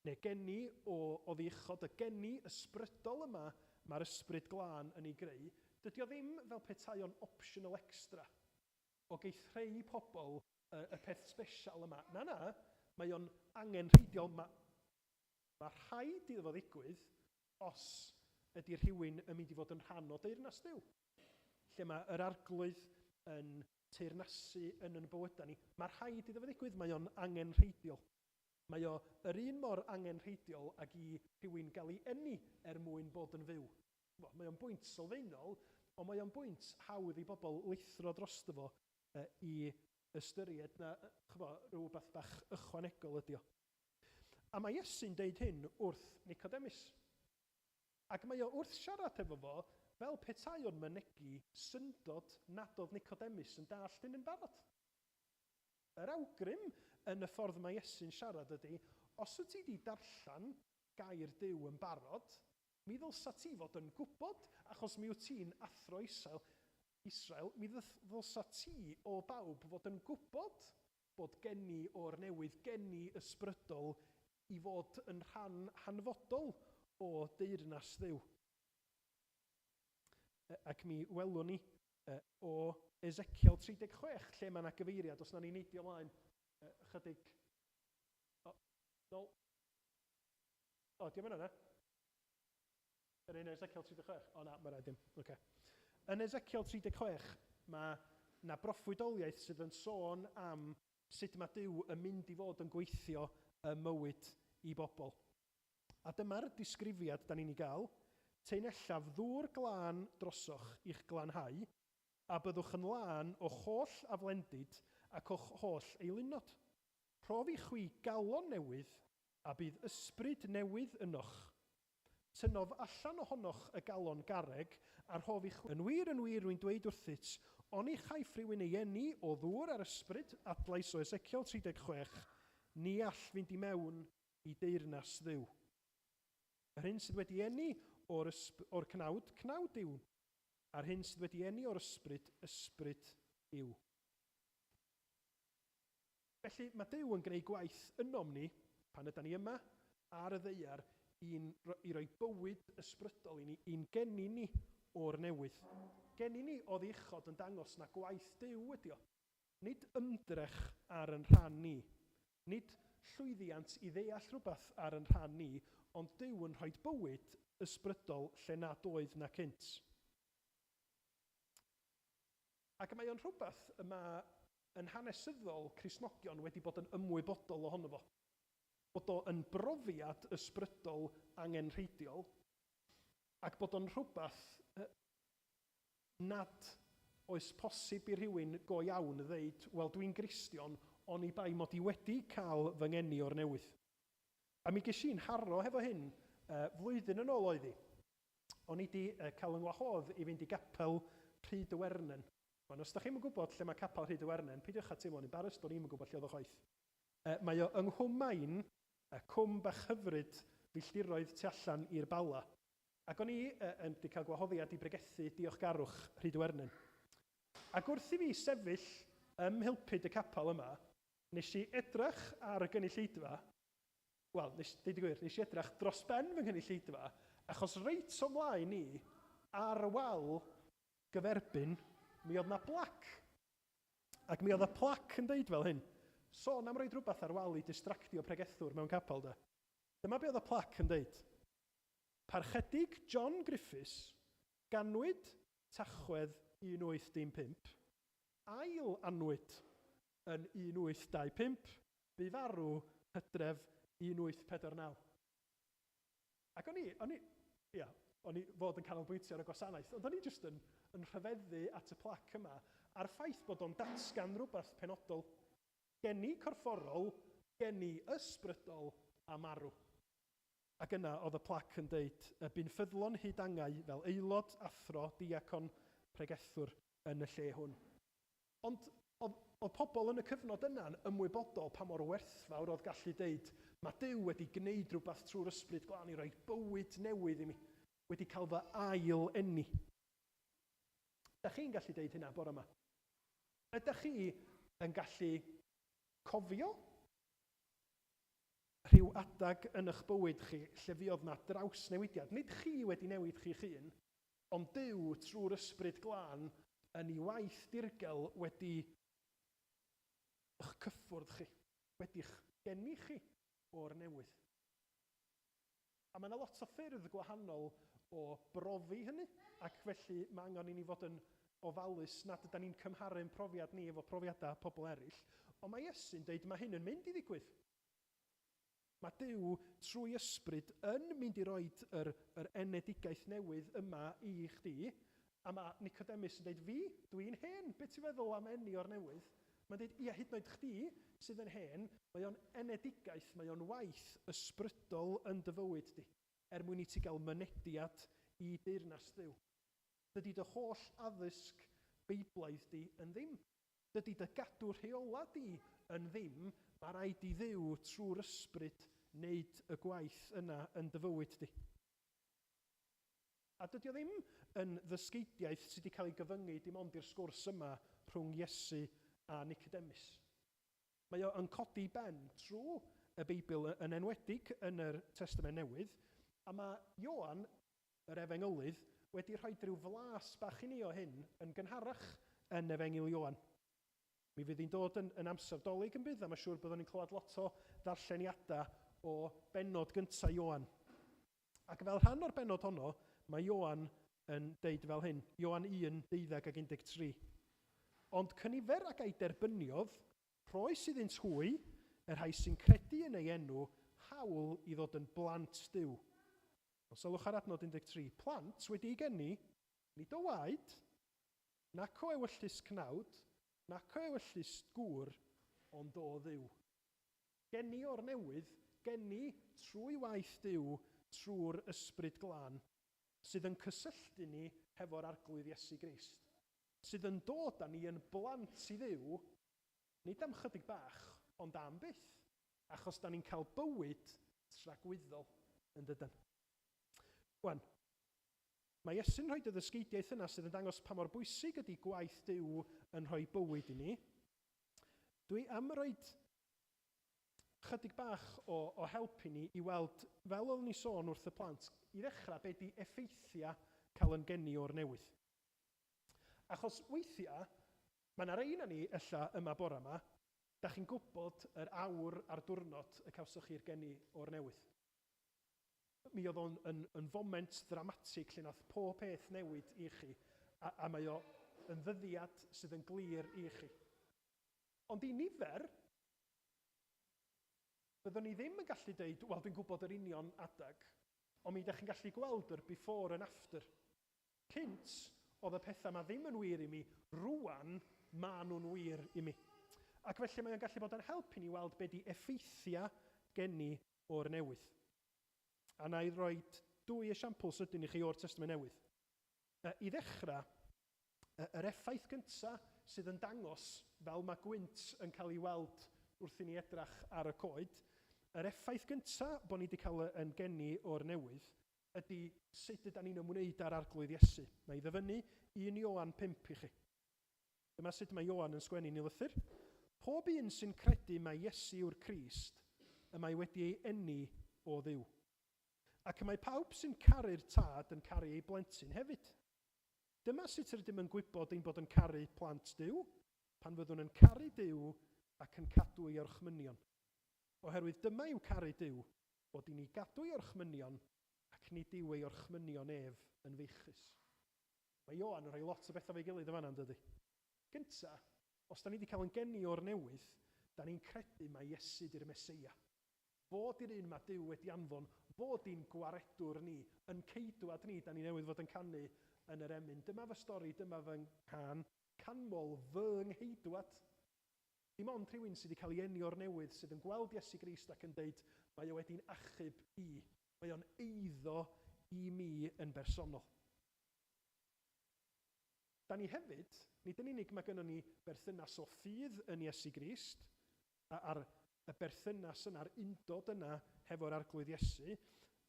neu geni o ddichod, y geni ysbrydol yma mae'r Ysbryd Glân yn ei greu, dydy o ddim fel petai o'n optional extra o geith rhai pobl y peth sbesial yma. Na, mae o'n angenrheidiol. Mae rhaid iddo fo ddigwydd os ydy rhywun yn mynd i fod yn rhan o deyrnas Duw. Lle mae yr arglwydd yn teyrnasu yn bywydau ni. Mae rhaid iddo fo ddigwydd, mae o'n angenrheidiol. Mae o yr un mor angenrheidiol ag i rhywun gael ei eni mwyn bod yn fyw. Mae o'n bwynt sylfaenol, ond mae o'n bwynt hawdd i bobl lithro drosto fo i ystyried na rhywbeth bach ychwanegol ydi o. A mae Iesu'n deud hyn wrth Nicodemus. Ac mae o wrth siarad efo fo fel petai o'n mynegu syndod nad oedd Nicodemus yn dallt hyn yn barod. Yr awgrym yn y ffordd mae Iesu'n siarad ydy, os wyt ti wedi darllen gair Duw yn barod, mi ddylsa ti fod yn gwybod, achos mi wyt ti'n athro Israel, mi ddylsa ti o bawb fod yn gwybod bod geni o'r newydd, geni ysbrydol i fod yn rhan hanfodol o deyrnas Dduw. Ac mi welwn ni o Ezekiel 36, lle mae yna gyfeiriad, os na ni'n neidio ymlaen chydig. Diolch yn yna. Yr un Ezekiel 36? O na, mae'n rhaid dim. Okay. Yn Ezekiel 36, mae yna broffwydoliaeth sydd yn sôn am sut mae Duw yn mynd i fod yn gweithio y mywyd i bobl. A dyma'r disgrifiad da ni'n ei gael. Teunellaf ddŵr glân drosoch i'ch glanhau, a byddwch yn lân o holl aflendid ac o holl eilunod. Rhof i chwi galon newydd, a bydd ysbryd newydd ynoch. Tynodd allan ohonoch y galon garreg, a'r hof i chwi. Yn wir rwy'n dweud wrthyt, oni chaiff rhywun ei eni o ddŵr ar ysbryd, adlais o Ezekiel 36, ni all fynd i mewn i deyrnas Dduw. Yr hyn sydd wedi eni o'r cnawd yw, a'r hyn sydd wedi eni o'r ysbryd yw. Felly mae Duw yn gwneud gwaith ynom ni, pan ydym ni yma ar y ddaear, i roi bywyd ysbrydol i ni, i'n geni ni o'r newydd. Geni ni o ddichod yn dangos na gwaith Duw ydi o. Nid ymdrech ar yn rhan ni, nid llwyddiant i ddeall rhywbeth ar yn rhan ni, ond Duw yn rhoi bywyd ysbrydol lle nad oedd na cynt. Ac mae o'n rhywbeth yma yn hanesyddol Cristnogion wedi bod yn ymwybodol ohono fo. Bod o'n brofiad ysbrydol angenrheidiol, ac bod o'n rhywbeth nad oes posib i rhywun go iawn ddeud, wel dwi'n Gristion, ond i bai mod i wedi cael fy ngeni o'r newydd. A mi ges i'n haro hefo hyn flwyddyn yn ôl oedd hi. O'n i wedi cael yng ngwahodd i fynd i gapel Rhyd y Wernen. Wel, os da chi'n gwybod lle mae capel Rhyd y Wernen, peidiwch â teimlo'n embarrassed, o'n i'm yn gwybod lle oedd o chwaith. Mae o yng Nghwmain, cwm bach hyfryd filltiroedd tu allan i'r Bala. Ac o'n i wedi cael gwahoddiad i bregethu diolchgarwch Rhyd y Wernen. Ac wrth i fi sefyll ymhilpyd y capel yma, nes i edrych ar y gynulleidfa, wel, nes i edrych dros ben fy gynulleidfa, achos reit o mlaen ni, ar y wal gyferbyn, mi oedd na blac. Ac mi oedd y plac yn deud fel hyn, sôn am roed rhywbeth ar wal i distractio pregethwr mewn capel da. Dyma be oedd y plac yn deud. Parchedig John Griffiths, ganwyd Tachwedd 1815, ail anwyd yn 1825, bu farw Hydref 1849. Ac o'n i fod yn canolbwyntio ar y gwasanaeth, ond o'n i jyst yn rhyfeddu at y plac yma a'r ffaith bod o'n datgan rhywbeth penodol. Geni corfforol, geni ysbrydol a marw. Ac yna oedd y plac yn deud, bu'n ffyddlon hydangau fel aelod, athro, diacon, pregethwr yn y lle hwn. Ond oedd pobl yn y cyfnod yna'n ymwybodol pa mor werthfawr oedd gallu deud, mae Duw wedi gwneud rhywbeth trwy'r ysbryd glân i roi bywyd newydd i mi, wedi cael fy ail eni. Ydych chi'n gallu deud hynna bore yma? Ydych chi yn gallu cofio rhyw adag yn eich bywyd chi lle fuodd na draws newidiad? Nid chi wedi newid chi'ch hun, ond Duw trwy'r ysbryd glân yn ei waith dirgel wedi eich cyffwrdd chi, wedi'ch geni chi o'r newydd. A mae yna lot o ffyrdd gwahanol o brofi hynny, ac felly mae angen i ni fod yn ofalus nad ydym ni'n cymharu'n profiad ni efo profiadau pobl eraill, ond mae Iesu'n deud mae hyn yn mynd i ddigwydd. Mae Duw trwy ysbryd yn mynd i roed yr enedigaeth newydd yma i chdi, a mae Nicodemus yn deud, dwi'n hen, beth ti'n feddwl am eni o'r newydd? Mae'n deud, ia, hyd yn oed chdi sydd yn hen, mae o'n enedigaeth, mae o'n waith ysbrydol yn dy fywyd di, mwyn i ti gael mynediad i deyrnas Duw. Dydy dy holl addysg Beiblaidd di yn ddim. Dydy dy gadw rheola di yn ddim, mae rhaid i Dduw trwy'r ysbryd wneud y gwaith yna yn dy fywyd di. A dydy o ddim yn ddysgeidiaeth sydd wedi cael ei gyfyngu dim ond i'r sgwrs yma rhwng Iesu a Nicodemus. Mae o yn codi ben trwy y Beibl yn enwedig yn yr Testament Newydd, a mae Ioan, yr Efengylydd, wedi rhoi rhyw flas bach i ni o hyn yn gynharach yn Efengyl Ioan. Mi fydd hi'n dod yn amser dolyg yn bydd, a mae'n siŵr byddwn ni'n clywed lot o ddarlleniadau o bennod gyntaf Ioan. Ac fel rhan o'r bennod honno, mae Ioan yn deud fel hyn, Ioan 1:12-13. Ond cynifer ac ei derbyniodd, rhoi sydd yn twy, y rhai sy'n credu yn ei enw, hawl i ddod yn blant Duw. Os ylwch ar adnod 13, plant wedi ei geni, nid o waed, nac o ewyllus cnawd, nac o ewyllus gŵr, ond o Dduw. Geni o'r newydd, geni trwy waith Duw, trwy'r ysbryd glân, sydd yn cysylltu ni hefo'r arglwydd Iesu Grist, sydd yn dod â ni yn blant i Dduw, nid am chydig bach, ond am byth, achos da ni'n cael bywyd tragwyddol yn dydyn. Wan, mae Iesu'n rhoi y ddysgeidiaeth yna sydd yn dangos pa mor bwysig ydy gwaith Duw yn rhoi bywyd i ni. Dwi am roi chydig bach o help i ni i weld, fel o'n ni sôn wrth y plant, i ddechrau be di effeithia cael yn geni o'r newydd. Achos weithiau, mae yna rei na ni ella yma bore yma, da chi'n gwybod yr awr a'r diwrnod y cawswch chi'r geni o'r newydd. mi oedd o'n yn foment dramatig lle nath pob peth newid i chi, a mae o yn ddyddiad sydd yn glir i chi. Ond i nifer, byddwn ni ddim yn gallu dweud, wel, dwi'n gwybod yr union adag, ond mi ydych chi'n gallu gweld yr before and after. Cynt, oedd y pethau yma ddim yn wir i mi, rwan ma nhw'n wir i mi. Ac felly mae o'n gallu bod yn helpu ni weld be di effeithiau gen ni o'r newydd. A na i roi 2 esiampl sydyn i chi o'r Testament Newydd. I ddechrau, yr effaith gyntaf sydd yn dangos fel mae gwynt yn cael ei weld wrth i ni edrach ar y coed, yr effaith gyntaf bod ni wedi cael yn geni o'r newydd ydy sut ydym ni'n ymwneud â'r arglwydd Iesu. Na i ddyfynnu 1 Ioan 5 i chi. Dyma sut mae Ioan yn sgwennu'n ei lythyr. Pob un sy'n credu mae Iesu yw'r Crist, y mae wedi ei eni o Dduw. Ac mae pawb sy'n caru'r tad yn caru ei blentyn hefyd. Dyma sut rydym yn gwybod ein bod yn caru plant Duw, pan fyddwn yn caru Duw ac yn cadw ei orchmynion. Oherwydd dyma yw caru Duw, bod i ni gadw ei orchmynion ac nid yw ei orchmynion ef yn feichus. Mae Ioan yn rhoi lot o bethau fe'i gilydd y fan'na, dydy. Gynta, os da ni wedi cael yn geni o'r newydd, da ni'n credu mae Iesu di'r Meseia. Fod i'r un mae Duw wedi anfon, fod i'n gwaredwr ni, yn ceidwad ni, da ni newydd fod yn canu yn yr emyn. Dyma fy stori, dyma fy can, canmol fy ngheidwad. Dim ond rhywun sydd wedi cael ei eni o'r newydd, sydd yn gweld Iesu Grist ac yn deud, mae o wedi'n achub i. Mae o'n eiddo i mi yn bersonol. Da ni hefyd, nid yn unig mae gennym ni berthynas o ffydd yn Iesu Grist, a'r y berthynas yna'r undod yna hefo'r arglwydd Iesu,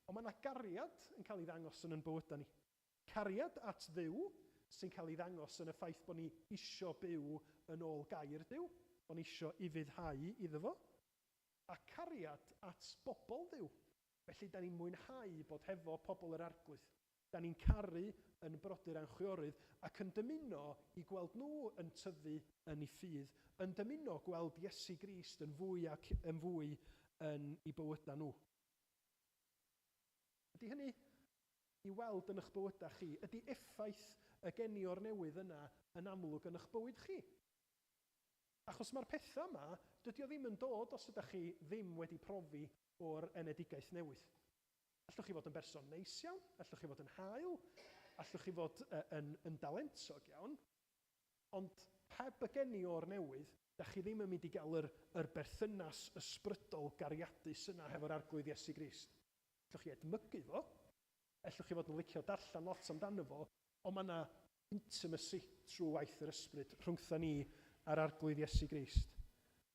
ond mae yna gariad yn cael ei ddangos yn bywydau ni. Cariad at Dduw sy'n cael ei ddangos yn y ffaith bod ni isio byw yn ôl gair Duw, bod ni isio i fyddhau iddo fo, a cariad at bobl Dduw. Felly, da ni'n mwynhau bod hefo pobl yr arglwydd. Da ni'n caru yn brodyr anchwiorydd ac yn dymuno i gweld nhw yn tyfu yn ei ffydd, yn dymuno gweld Iesu Grist yn fwy ac yn fwy yn ei bywydau nhw. Ydy hynny i weld yn eich bywydau chi? Ydy effaith y geni o'r newydd yna yn amlwg yn eich bywyd chi? Achos mae'r pethau yma, dydy o ddim yn dod os ydych chi ddim wedi profi o'r enedigaeth newydd. Allwch chi fod yn berson neis iawn, allwch chi fod yn hael, allwch chi fod yn dalentog iawn, ond heb y geni o'r newydd, dach chi ddim yn mynd i gael yr berthynas ysbrydol gariadus yna hefo'r arglwydd Iesu Grist. Allwch chi edmygu fo, allwch chi fod yn licio darllen lot amdano fo, ond mae yna intimacy trwy waith yr ysbryd rhwngtha ni a'r arglwydd Iesu Grist.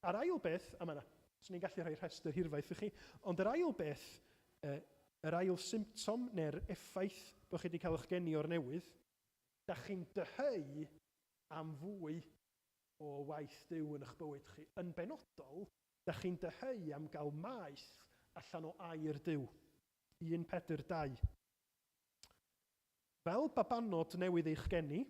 A'r ail beth, a mae yna, so ni'n gallu rhoi rhestr hirfaith i chi, ond yr ail beth, yr ail symptom neu'r effaith bod chi wedi cael eich geni o'r newydd, da chi'n dyheu am fwy o waith Duw yn eich bywyd chi. Yn benodol, da chi'n dyheu am gael maeth allan o air Duw. 1:42. Fel babanod newydd eich geni,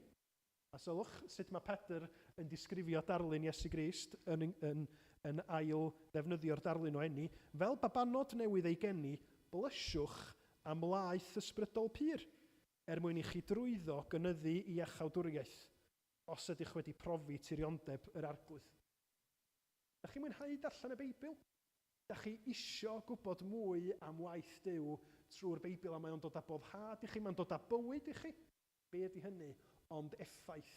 a sylwch sut mae Pedr yn disgrifio darlun Iesu Grist yn ail ddefnyddio'r darlun o eni, fel babanod newydd ei geni, blysiwch am laeth ysbrydol pur, mwyn i chi drwyddo gynyddu i achawdwriaeth, os ydych wedi profi tirioneb yr arglwydd. Da chi'n mwynhau darllen y Beibl? Da chi isio gwybod mwy am waith Duw trwy'r Beibl, a mae o'n dod â boddhad i chi, mae'n dod â bywyd i chi? Be ydy hynny? Ond effaith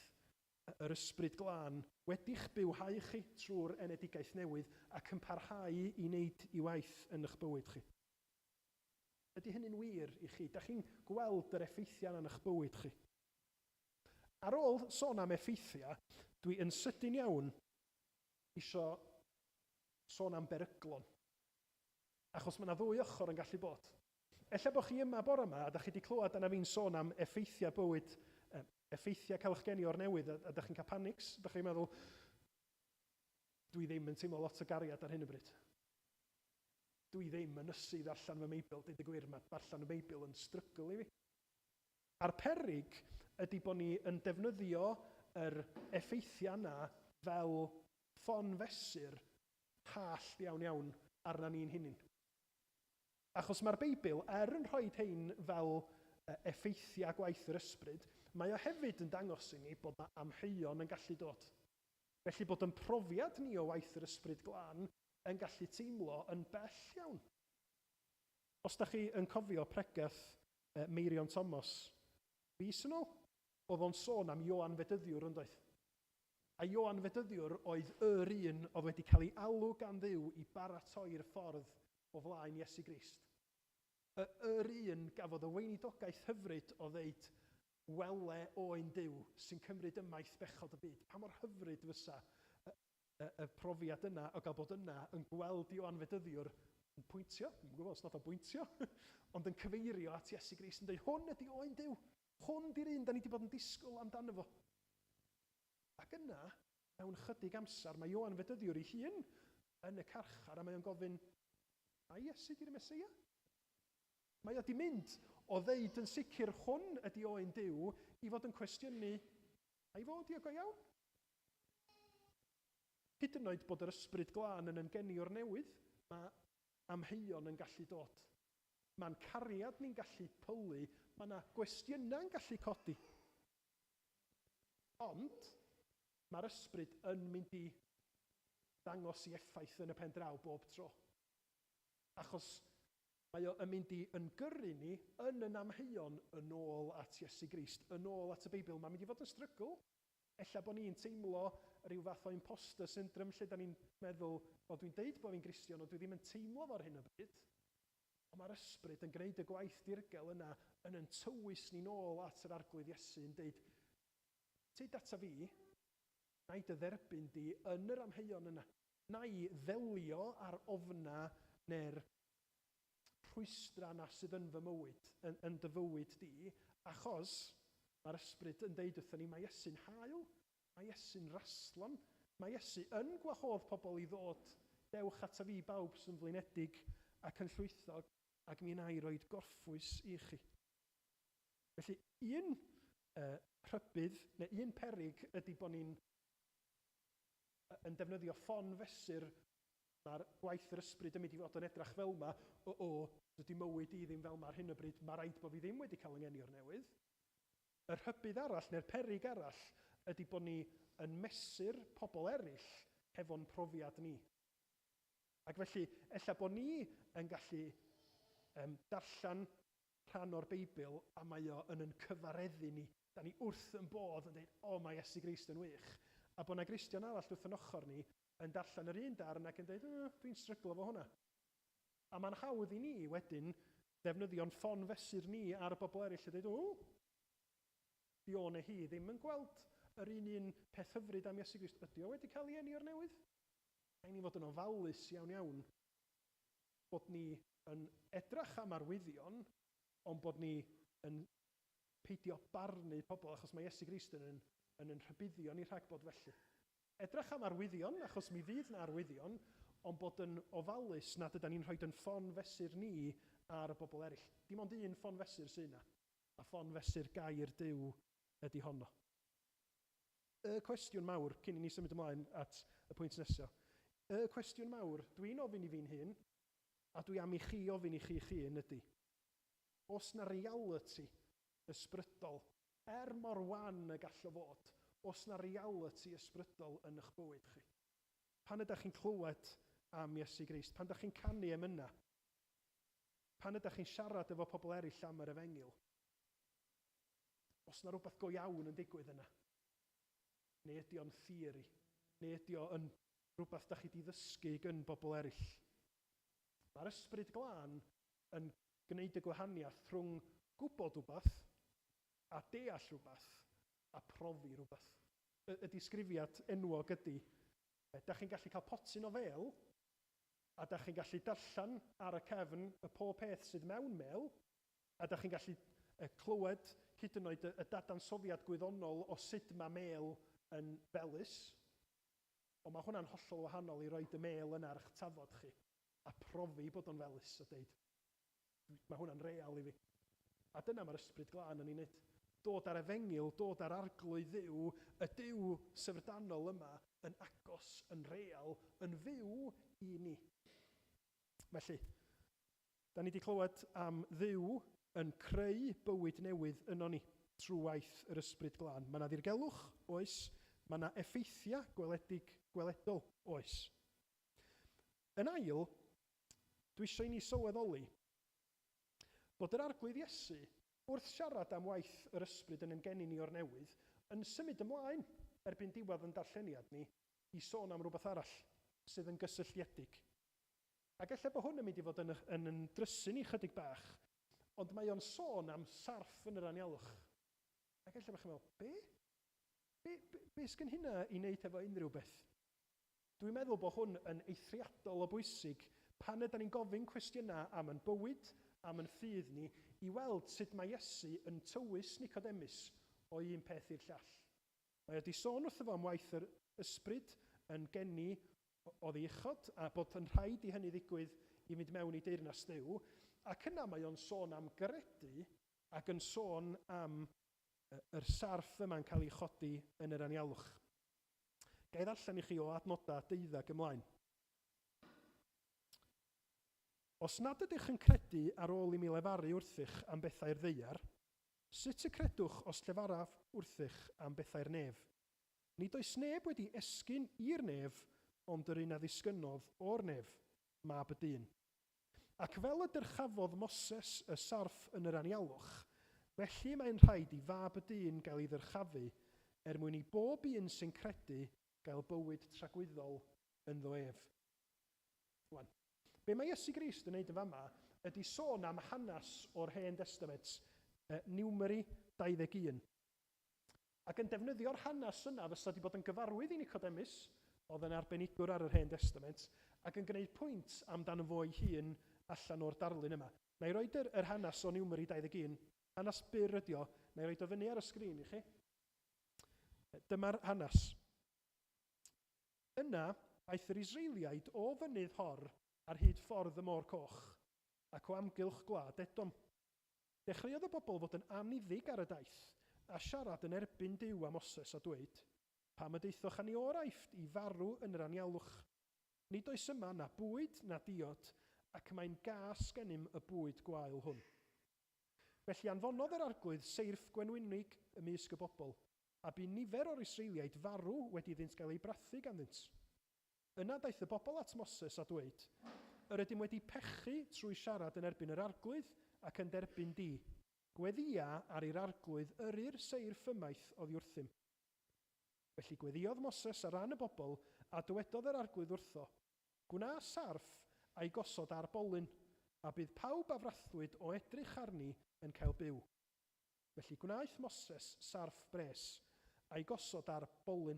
yr ysbryd glân wedi'ch bywhau chi trwy'r enedigaeth newydd ac yn parhau i wneud ei waith yn eich bywyd chi. Ydy hynny'n wir i chi? Da chi'n gweld yr effeithiau yn eich bywyd chi? Ar ôl sôn am effeithiau, dwi yn sydyn iawn isio sôn am beryglon. Achos mae yna 2 ochr yn gallu bod. Ella bod chi yma bore yma, a da chi wedi clywed yna fi'n sôn am effeithiau bywyd, effeithiau cael eich geni o'r newydd, a da chi'n cael panics, da chi'n meddwl, dwi ddim yn teimlo lot o gariad ar hyn o bryd. Dwi ddim yn ysu ddarllen fy Beibl, dweud y gwir, mae darllen y Beibl yn strygl i fi. A'r peryg ydy bod ni yn defnyddio yr effeithiau yna fel ffon fesur hallt iawn arna ni'n hunin. Achos mae'r Beibl, yn rhoi hein fel effeithiau gwaith yr ysbryd, mae o hefyd yn dangos i ni bod yna amheuon yn gallu dod. Felly bod yn profiad ni o waith yr ysbryd glân yn gallu teimlo yn bell iawn. Os da chi yn cofio pregath Meirion Thomas, fis yn ôl, oedd o'n sôn am Ioan Fedyddiwr yn doedd. A Ioan Fedyddiwr oedd yr un oedd wedi cael ei alw gan Dduw i baratoi'r ffordd o flaen Iesu Grist. Yr un gafodd y weinidogaeth hyfryd o ddeud wele oen Duw sy'n cymryd ymaith bechod y byd. Pa mor hyfryd fysa y profiad yna o gael bod yna yn gweld Ioan Fedyddiwr yn pwyntio, dwi'n gwybod os nad o'n pwyntio, ond yn cyfeirio at Iesu Grist yn dweud, hwn ydi oen Duw, hwn di'r un da ni wedi bod yn disgwyl amdano fo. Ac yna, mewn chydig amser, mae Ioan Fedyddiwr ei hun yn y carchar a mae o'n gofyn, a Iesu di'r Meseia? Mae o wedi mynd o ddeud yn sicr hwn ydi oen Duw i fod yn cwestiynu, a i fod i o go iawn? Hyd yn oed bod yr ysbryd glân yn geniwr newydd, mae amheuon yn gallu dod. Mae'n cariad ni'n gallu pylu, mae yna gwestiynau'n gallu codi. Ond, mae'r ysbryd yn mynd i ddangos i effaith yn y pen draw bob tro. Achos mae o yn mynd i gyrru ni yn amheuon yn ôl at Iesu Grist, yn ôl at y Beibl. Mae'n mynd i fod yn strygl. Ella bod ni'n teimlo rhyw fath o imposter syndrome, lle da ni'n meddwl, o dwi'n deud bod fi'n Gristion, o dwi ddim yn teimlo fo'r hyn o bryd. Ond mae'r ysbryd yn gwneud y gwaith dirgel yna yn tywys ni nôl at yr arglwydd Iesu yn deud, ti data fi, na i dy dderbyn di yn yr amheuon yna. Na i ddelio ar ofna neu'r rhwystra na sydd yn fy mywyd, yn dy fywyd di, achos mae'r ysbryd yn deud wrthyn ni, mae Iesu'n hael, mae Iesu'n rastlon, mae Iesu yn gwahodd pobl i ddod, dewch ata fi bawb sy'n flinedig ac yn llwythog, ac mi wna i roed gorffwys i chi. Felly, un rhybydd, neu un peryg ydy bod ni'n yn defnyddio ffon fesur mae'r gwaith yr ysbryd yn mynd i fod yn edrach fel yma, dydy mywyd i ddim fel yma ar hyn o bryd, mae rhaid bod fi ddim wedi cael yngeniwr newydd. Y rhybydd arall, neu'r peryg arall, ydy bod ni yn mesur pobl eraill hefo'n profiad ni. Ac felly, ella bod ni yn gallu darllen rhan o'r Beibl a mae o yn cyfareddu ni. Da ni wrth yn bodd yn dweud, o, mae Iesu Grist yn wych. A bod yna Gristion arall wrth yn ochr ni yn darllen yr un darn ac yn dweud, dwi'n stryglo fo hwnna. A mae'n hawdd i ni wedyn ddefnyddio'n ffon fesur ni ar y bobl eraill a dweud, di o neu hi ddim yn gweld yr un peth hyfryd am Iesu Grist. Ydy o wedi cael ei enni'r newydd? Rhaid ni fod yn ofalus iawn bod ni yn edrach am arwyddion, ond bod ni yn peidio barnu pobl achos mae Iesu Grist yn rhybuddion i rhag bod felly. Edrach am arwyddion, achos mi fydd na arwyddion, ond bod yn ofalus nad ydyn ni'n rhoi yn ffon fesur ni ar y bobl eraill. Dim ond un ffon fesur sy'n yna, a ffon fesur gair Duw ydy honno. Y cwestiwn mawr, cyn i ni symud ymlaen at y pwynt nesaf. Y cwestiwn mawr, dwi'n ofyn i fi'n hun, a dwi am i chi ofyn i chi hun ydy. Os na reality ysbrydol, mor wan y gall o fod, os na reality ysbrydol yn eich bywyd chi. Pan ydych chi'n clywed am Iesu Grist, pan ydych chi'n canu am yna, pan ydych chi'n siarad efo pobl eraill am yr efengyl, os na rhywbeth go iawn yn digwydd yna, neu ydy o'n theori, neu ydy o'n rhywbeth da chi wedi ddysgu gan bobl eraill. Mae'r ysbryd glân yn gwneud y gwahaniaeth rhwng gwybod rhywbeth a deall rhywbeth a profi rhywbeth. Y disgrifiad enwog ydy, da chi'n gallu cael potyn o fel a da chi'n gallu darllen ar y cefn y pob peth sydd mewn mel a da chi'n gallu clywed hyd yn oed y dadansofiad gwyddonol o sut mae mel yn felys, ond mae hwnna'n hollol wahanol i roed y mel yna ar eich tafod chi a profi bod o'n felys a dweud, mae hwnna'n real i fi. A dyna mae'r ysbryd glân yn ei wneud. Dod ar efengyl, dod ar arglwydd Dduw, y Duw syfrdanol yma yn agos, yn real, yn fyw i ni. Felly, Da ni wedi clywed am Dduw yn creu bywyd newydd yno ni trwy waith yr ysbryd glân. Mae yna ddirgelwch, oes. Mae yna effeithiau gweledol, oes. Yn ail, dwi eisiau ni sylweddoli bod yr arglwydd Iesu, wrth siarad am waith yr ysbryd yn geni ni o'r newydd, yn symud ymlaen erbyn diwedd yn darlleniad ni i sôn am rhywbeth arall sydd yn gysylltiedig. Ac efallai bod hwn yn mynd i fod yn drysu ni chydig bach, ond mae o'n sôn am sarf yn yr anialwch. Ac efallai bod chi'n meddwl, be sgyn hynna i wneud efo unrhyw beth? Dwi'n meddwl bod hwn yn eithriadol o bwysig pan ydym ni'n gofyn cwestiynau am yn bywyd, am yn ffydd ni, i weld sut mae Iesu yn tywys Nicodemus o un peth i'r llall. Mae wedi sôn wrtho fo am waith yr ysbryd yn geni o ddiechod, a bod yn rhaid i hynny ddigwydd i fynd mewn i deyrnas Dduw, ac yna mae o'n sôn am gredu ac yn sôn am yr sarf yma'n cael ei chodi yn yr anialwch. Ga i ddarllen i chi o adnodau 12 ymlaen. Os nad ydych yn credu ar ôl i mi lefaru wrthych am bethau'r ddeiar, sut y credwch os lefaraf wrthych am bethau'r nef? Nid oes neb wedi esgyn i'r nef, ond yr un a ddisgynnodd o'r nef, mab y dyn. Ac fel y dyrchafodd Moses y sarf yn yr anialwch, felly mae'n rhaid i fab y dyn gael ei ddyrchafu mwyn i bob un sy'n credu gael bywyd tragwyddol ynddo ef. Wan. Be mae Iesu Grist yn gwneud yn fama ydy sôn am hanes o'r Hen Testament, Niwmeri 21. Ac yn defnyddio'r hanes yna fysa wedi bod yn gyfarwydd i Nicodemus, oedd yn arbenigwr ar yr Hen Testament, ac yn gwneud pwynt amdano fo'i hun allan o'r darlun yma. Na i roed yr hanes o Niwmeri 21, hanes byr ydi o, na i roed o fyny ar y sgrin i chi. Dyma'r hanes. Yna, aeth yr Israeliaid o fynydd Hor ar hyd ffordd y Môr Coch, ac o amgylch gwlad Edom. Dechreuodd y bobl fod yn aniddig ar y daith, a siarad yn erbyn Duw a Moses a dweud, pam ydeithoch ni o'r aifft i farw yn yr anialwch. Nid oes yma na bwyd na diod, ac mae'n gas gennym y bwyd gwael hwn. Felly anfonodd yr arglwydd seirff gwenwynig ymysg y bobl, a bu nifer o'r Israeliaid farw wedi iddynt gael ei brathu ganddynt. Yna daeth y bobl at Moses a dweud, yr ydym wedi pechu trwy siarad yn erbyn yr arglwydd ac yn derbyn di. Gweddia ar i'r arglwydd yrru'r seirff ymaith oddi wrthym. Felly gweddiodd Moses ar ran y bobl a dywedodd yr arglwydd wrtho, gwna sarf a'i gosod ar bolyn, a bydd pawb a frathwyd o edrych arni yn cael byw. Felly gwnaeth Moses sarf bres a'i gosod ar bolyn,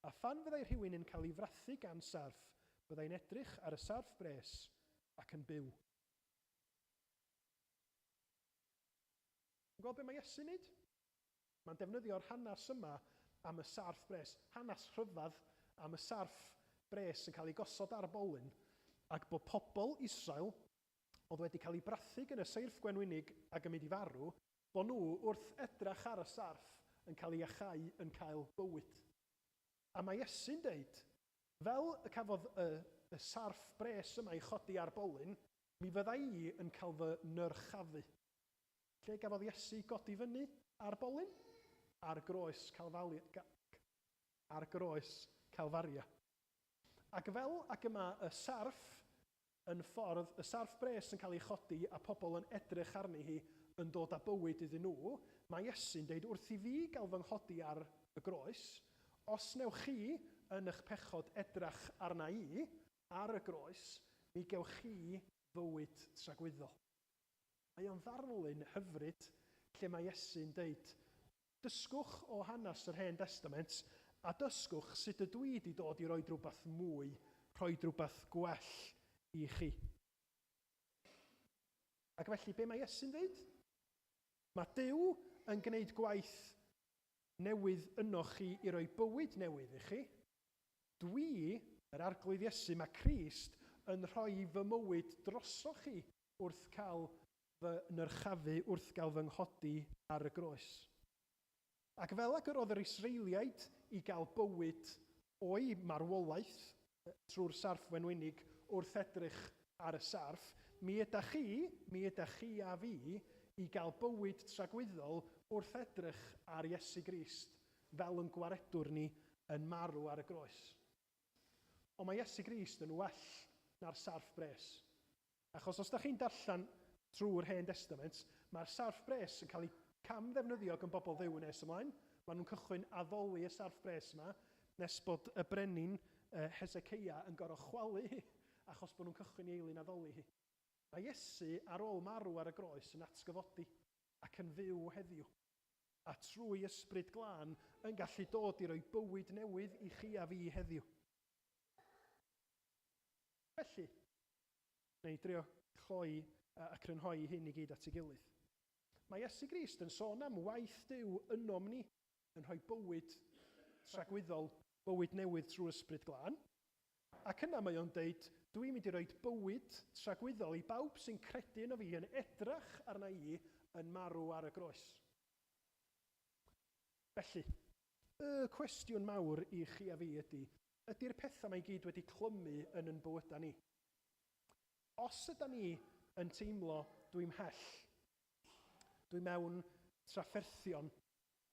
a phan fyddai rhywun yn cael ei frathu gan sarf, byddai'n edrych ar y sarf bres ac yn byw. Yn gweld beth mae Iesu'n neud? Mae'n defnyddio'r hanes yma am y sarf bres, hanes rhyfedd am y sarf bres yn cael ei gosod ar y bolyn, ac bod pobl Israel oedd wedi cael ei brathu gan y seirff gwenwynig ac yn mynd i farw, bod nhw wrth edrych ar y sarf yn cael ei achau yn cael bywyd. A mae Iesu'n deud, fel y cafodd y sarf bres yma i chodi ar bolyn, mi fydda i yn cael fy nyrchafu. Lle gafodd Iesu godi fyny ar bolyn? Ar groes Calfaria. Ac fel ac yma y sarf yn ffordd, y sarf bres yn cael ei chodi a pobl yn edrych arni hi yn dod â bywyd iddyn nhw, mae Iesu'n deud wrth i fi gael fy nghodi ar y groes, os newch chi yn eich pechod edrach arna i, ar y groes, mi gewch chi fywyd tragwyddol. Mae o'n ddarlun hyfryd lle mae Iesu'n deud, dysgwch o hanes yr Hen Testament a dysgwch sut ydw i wedi dod i roi rhywbeth mwy, rhoi rhywbeth gwell i chi. Ac felly, be mae Iesu'n deud? Mae Duw yn gwneud gwaith newydd yno chi i roi bywyd newydd i chi. Dwi, yr arglwydd Iesu, mae Crist yn rhoi fy mywyd drosoch chi wrth cael fy nyrchafu, wrth gael fy nghodi ar y groes. Ac fel ac yr oedd yr Israeliaid i gael bywyd o'i marwolaeth trwy'r sarf wenwynig wrth edrych ar y sarf, mi ydych chi a fi i gael bywyd tragwyddol wrth edrych ar Iesu Grist fel yn gwaredwr ni yn marw ar y groes. Ond mae Iesu Grist yn well na'r sarf bres. Achos os da chi'n darllen trwy'r Hen Testament, mae'r sarf bres yn cael ei camddefnyddio gan bobl Dduw nes ymlaen. Maen nhw'n cychwyn addoli y sarf bres yma, nes bod y brenin Hesecia yn gor'o' chwalu achos bod nhw'n cychwyn i eilyn addoli hi. Mae Iesu ar ôl marw ar y groes yn atgyfodi ac yn fyw heddiw. A trwy ysbryd glân yn gallu dod i roi bywyd newydd i chi a fi heddiw. Felly, neu drio chloi a crynhoi hyn i gyd at ei gilydd. Mae Iesu Grist yn sôn am waith Duw ynom ni yn rhoi bywyd tragwyddol, bywyd newydd trwy ysbryd glân. Ac yna mae o'n deud, dwi'n mynd i roi bywyd tragwyddol i bawb sy'n credu yno fi yn edrach arna i yn marw ar y groes. Felly, y cwestiwn mawr i chi a fi ydy'r pethau mae gyd wedi clymu yn ein bywyda ni? Os ydyn ni yn teimlo dwi'n mhell, dwi mewn trafferthion,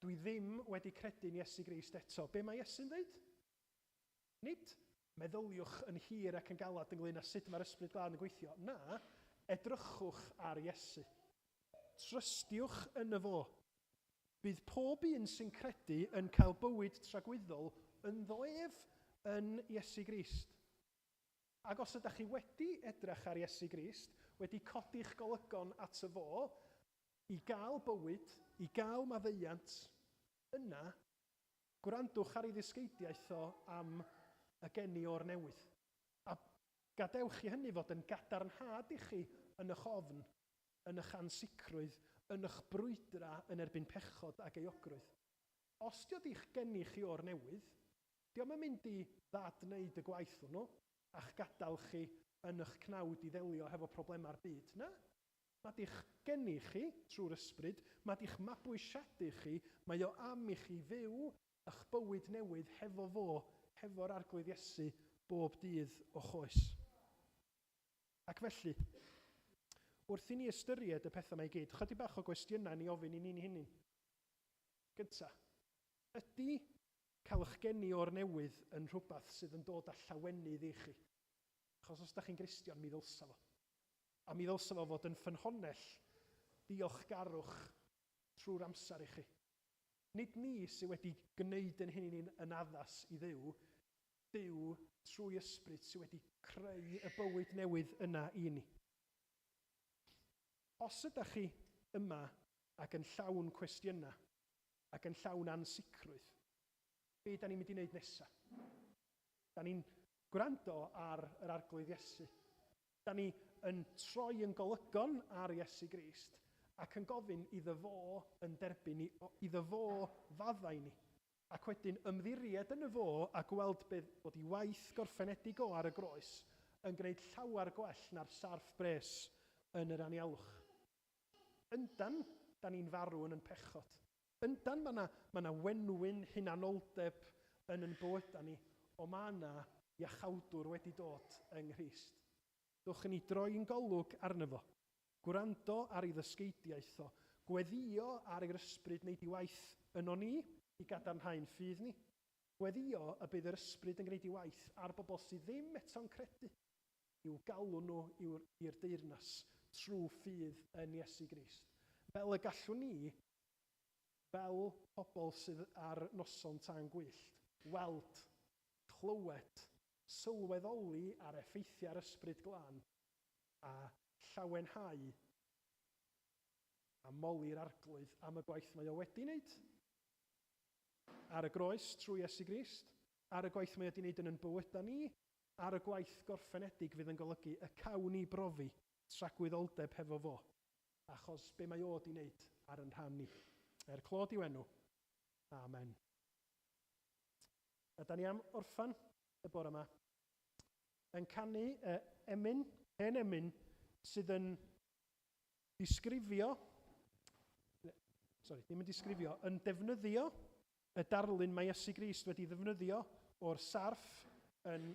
dwi ddim wedi credu'n Iesu Grist eto, be mae Iesu'n dweud? Nid meddyliwch yn hir ac yn galad ynglyn â sut mae'r ysbryd glân yn gweithio. Na, edrychwch ar Iesu. Trystiwch yn y fo. Bydd pob un sy'n credu yn cael bywyd tragwyddol yn ddoef yn Iesu Grist. Ac os ydych chi wedi edrych ar Iesu Grist, wedi codi'ch golygon at y fo, i gael bywyd, i gael maddeuant, yna, gwrandwch ar ei ddysgeidiaeth o am y geni o'r newydd. A gadewch i hynny fod yn gadarnhad i chi yn eich ofn, yn eich ansicrwydd, yn eich brwydra yn erbyn pechod ac euogrwydd. Os di o'ch geni chi o'r newydd, di o'm yn mynd i ddadwneud y gwaith hwnnw, a'ch gadael chi yn eich cnawd i ddelio hefo problema'r byd. Na, mae di'ch geni chi trwy'r ysbryd, mae di'ch mabwysiadu chi, mae o am i chi fyw eich bywyd newydd hefo fo, hefo'r arglwydd Iesu bob dydd o choes. Ac felly, wrth i ni ystyried y pethau mae i gyd, chydig bach o gwestiynau ni ofyn i ni'n hynny. Gynta, ydy cael eich geni o'r newydd yn rhywbeth sydd yn dod â llawenydd i chi? Achos os da chi'n Gristion, mi ddylsa fo. A mi ddylsa fo fod yn ffynhonnell diolchgarwch trwy'r amser i chi. Nid ni sydd wedi gwneud yn hyn yn addas i Dduw, Duw trwy ysbryd sydd wedi creu y bywyd newydd yna i ni. Os ydych chi yma ac yn llawn cwestiynau ac yn llawn ansicrwydd, be da ni'n mynd i wneud nesaf? Da ni'n gwrando ar yr arglwydd Iesu. Da ni yn troi yn golygon ar Iesu Grist ac yn gofyn iddo fo yn derbyn ni, iddo fo faddau ni. Ac wedyn ymddiried yn y fo a gweld bod ei waith gorffenedig o ar y groes yn gwneud llawer gwell na'r sarf bres yn yr anialwch. Yndan, da ni'n farw yn pechod. Yndan, mae yna wenwyn hunanoldeb yn ein bywyda ni, o mae yna iachawdwr wedi dod yng Nghrist. Dwch yn ei droi'n golwg arno fo, gwrando ar ei ddysgeidiaeth o, gweddio ar yr ysbryd wneud ei waith yno ni, i gadarnhau'n ffydd ni. Gweddio y bydd yr ysbryd yn gwneud ei waith ar bobl sydd ddim eto'n credu, i'w galw nhw i'r deyrnas trwy ffydd yn Iesu Grist. Fel y gallwn ni, fel pobl sydd ar noson tân gwyllt, weld, clywed, sylweddoli ar effeithiau'r ysbryd glân a llawenhau a moli'r arglwydd am y gwaith mae o wedi wneud ar y groes trwy Iesu Grist, ar y gwaith mae o wedi wneud yn ein bywyda ni, ar y gwaith gorffenedig fydd yn golygu y cawn ni brofi tragwyddoldeb hefo fo, achos be mae o wedi wneud ar yn rhan ni. Clod i'w enw. Amen. A da ni am orffan y bore yma yn canu hen emyn sydd yn disgrifio, yn defnyddio y darlun mae Iesu Grist wedi ddefnyddio o'r sarf yn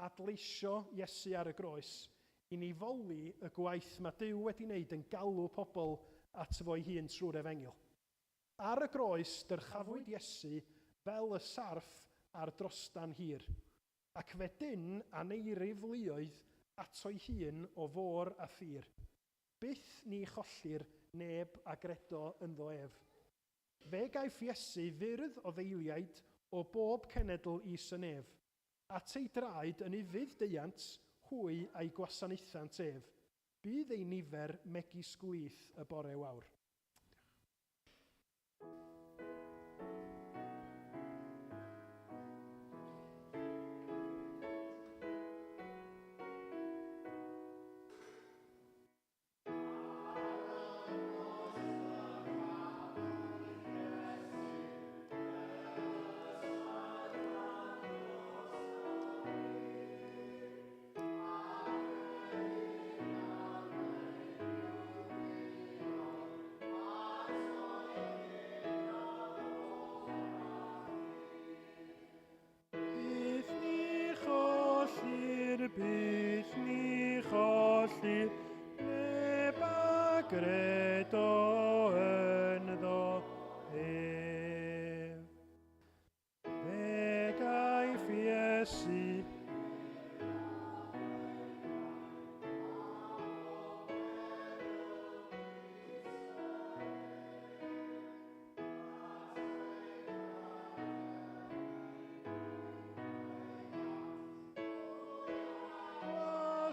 adleisio Iesu ar y groes i ni foli y gwaith mae Duw wedi wneud yn galw pobl at fo'i hun trwy'r Efengyl. Ar y groes, dyrchafwyd Iesu fel y sarff ar drostan hir, ac wedyn aneirif luoedd ato'i hun o fôr a thir. Byth ni chollir neb a gredo ynddo ef. Fe gaiff Iesu fyrdd o ddeiliaid o bob cenedl is y nef, at ei draed yn ufudd deiant, hwy a'i gwasanaethant ef. Bydd ei nifer megis gwyth y bore wawr. Byth ni chollir neb a gredo ynddo ef. Fe gaiff Iesu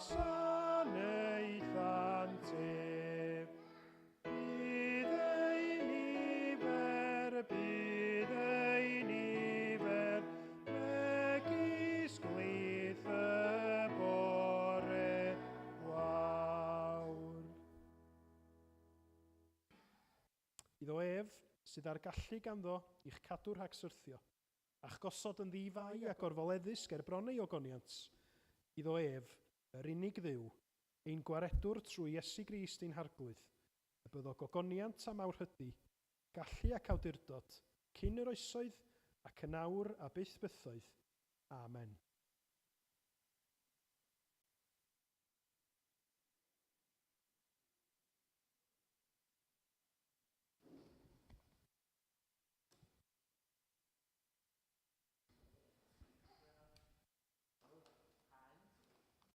gwasanaethant ef. Bydd ei nifer megis gwyth y bore wawr. Iddo ef sydd â'r gallu ganddo i'ch cadw rhag syrthio, a'ch gosod yn ddifau ac orfoleddus ger bron ei ogoniant. Iddo ef, yr unig Dduw, ein gwaredwr trwy Iesu Grist ein harglwydd, y byddo gogoniant am awrhydu, gallu ac awdurdod, cyn yr oesoedd ac yn awr a byth bythoedd. Amen.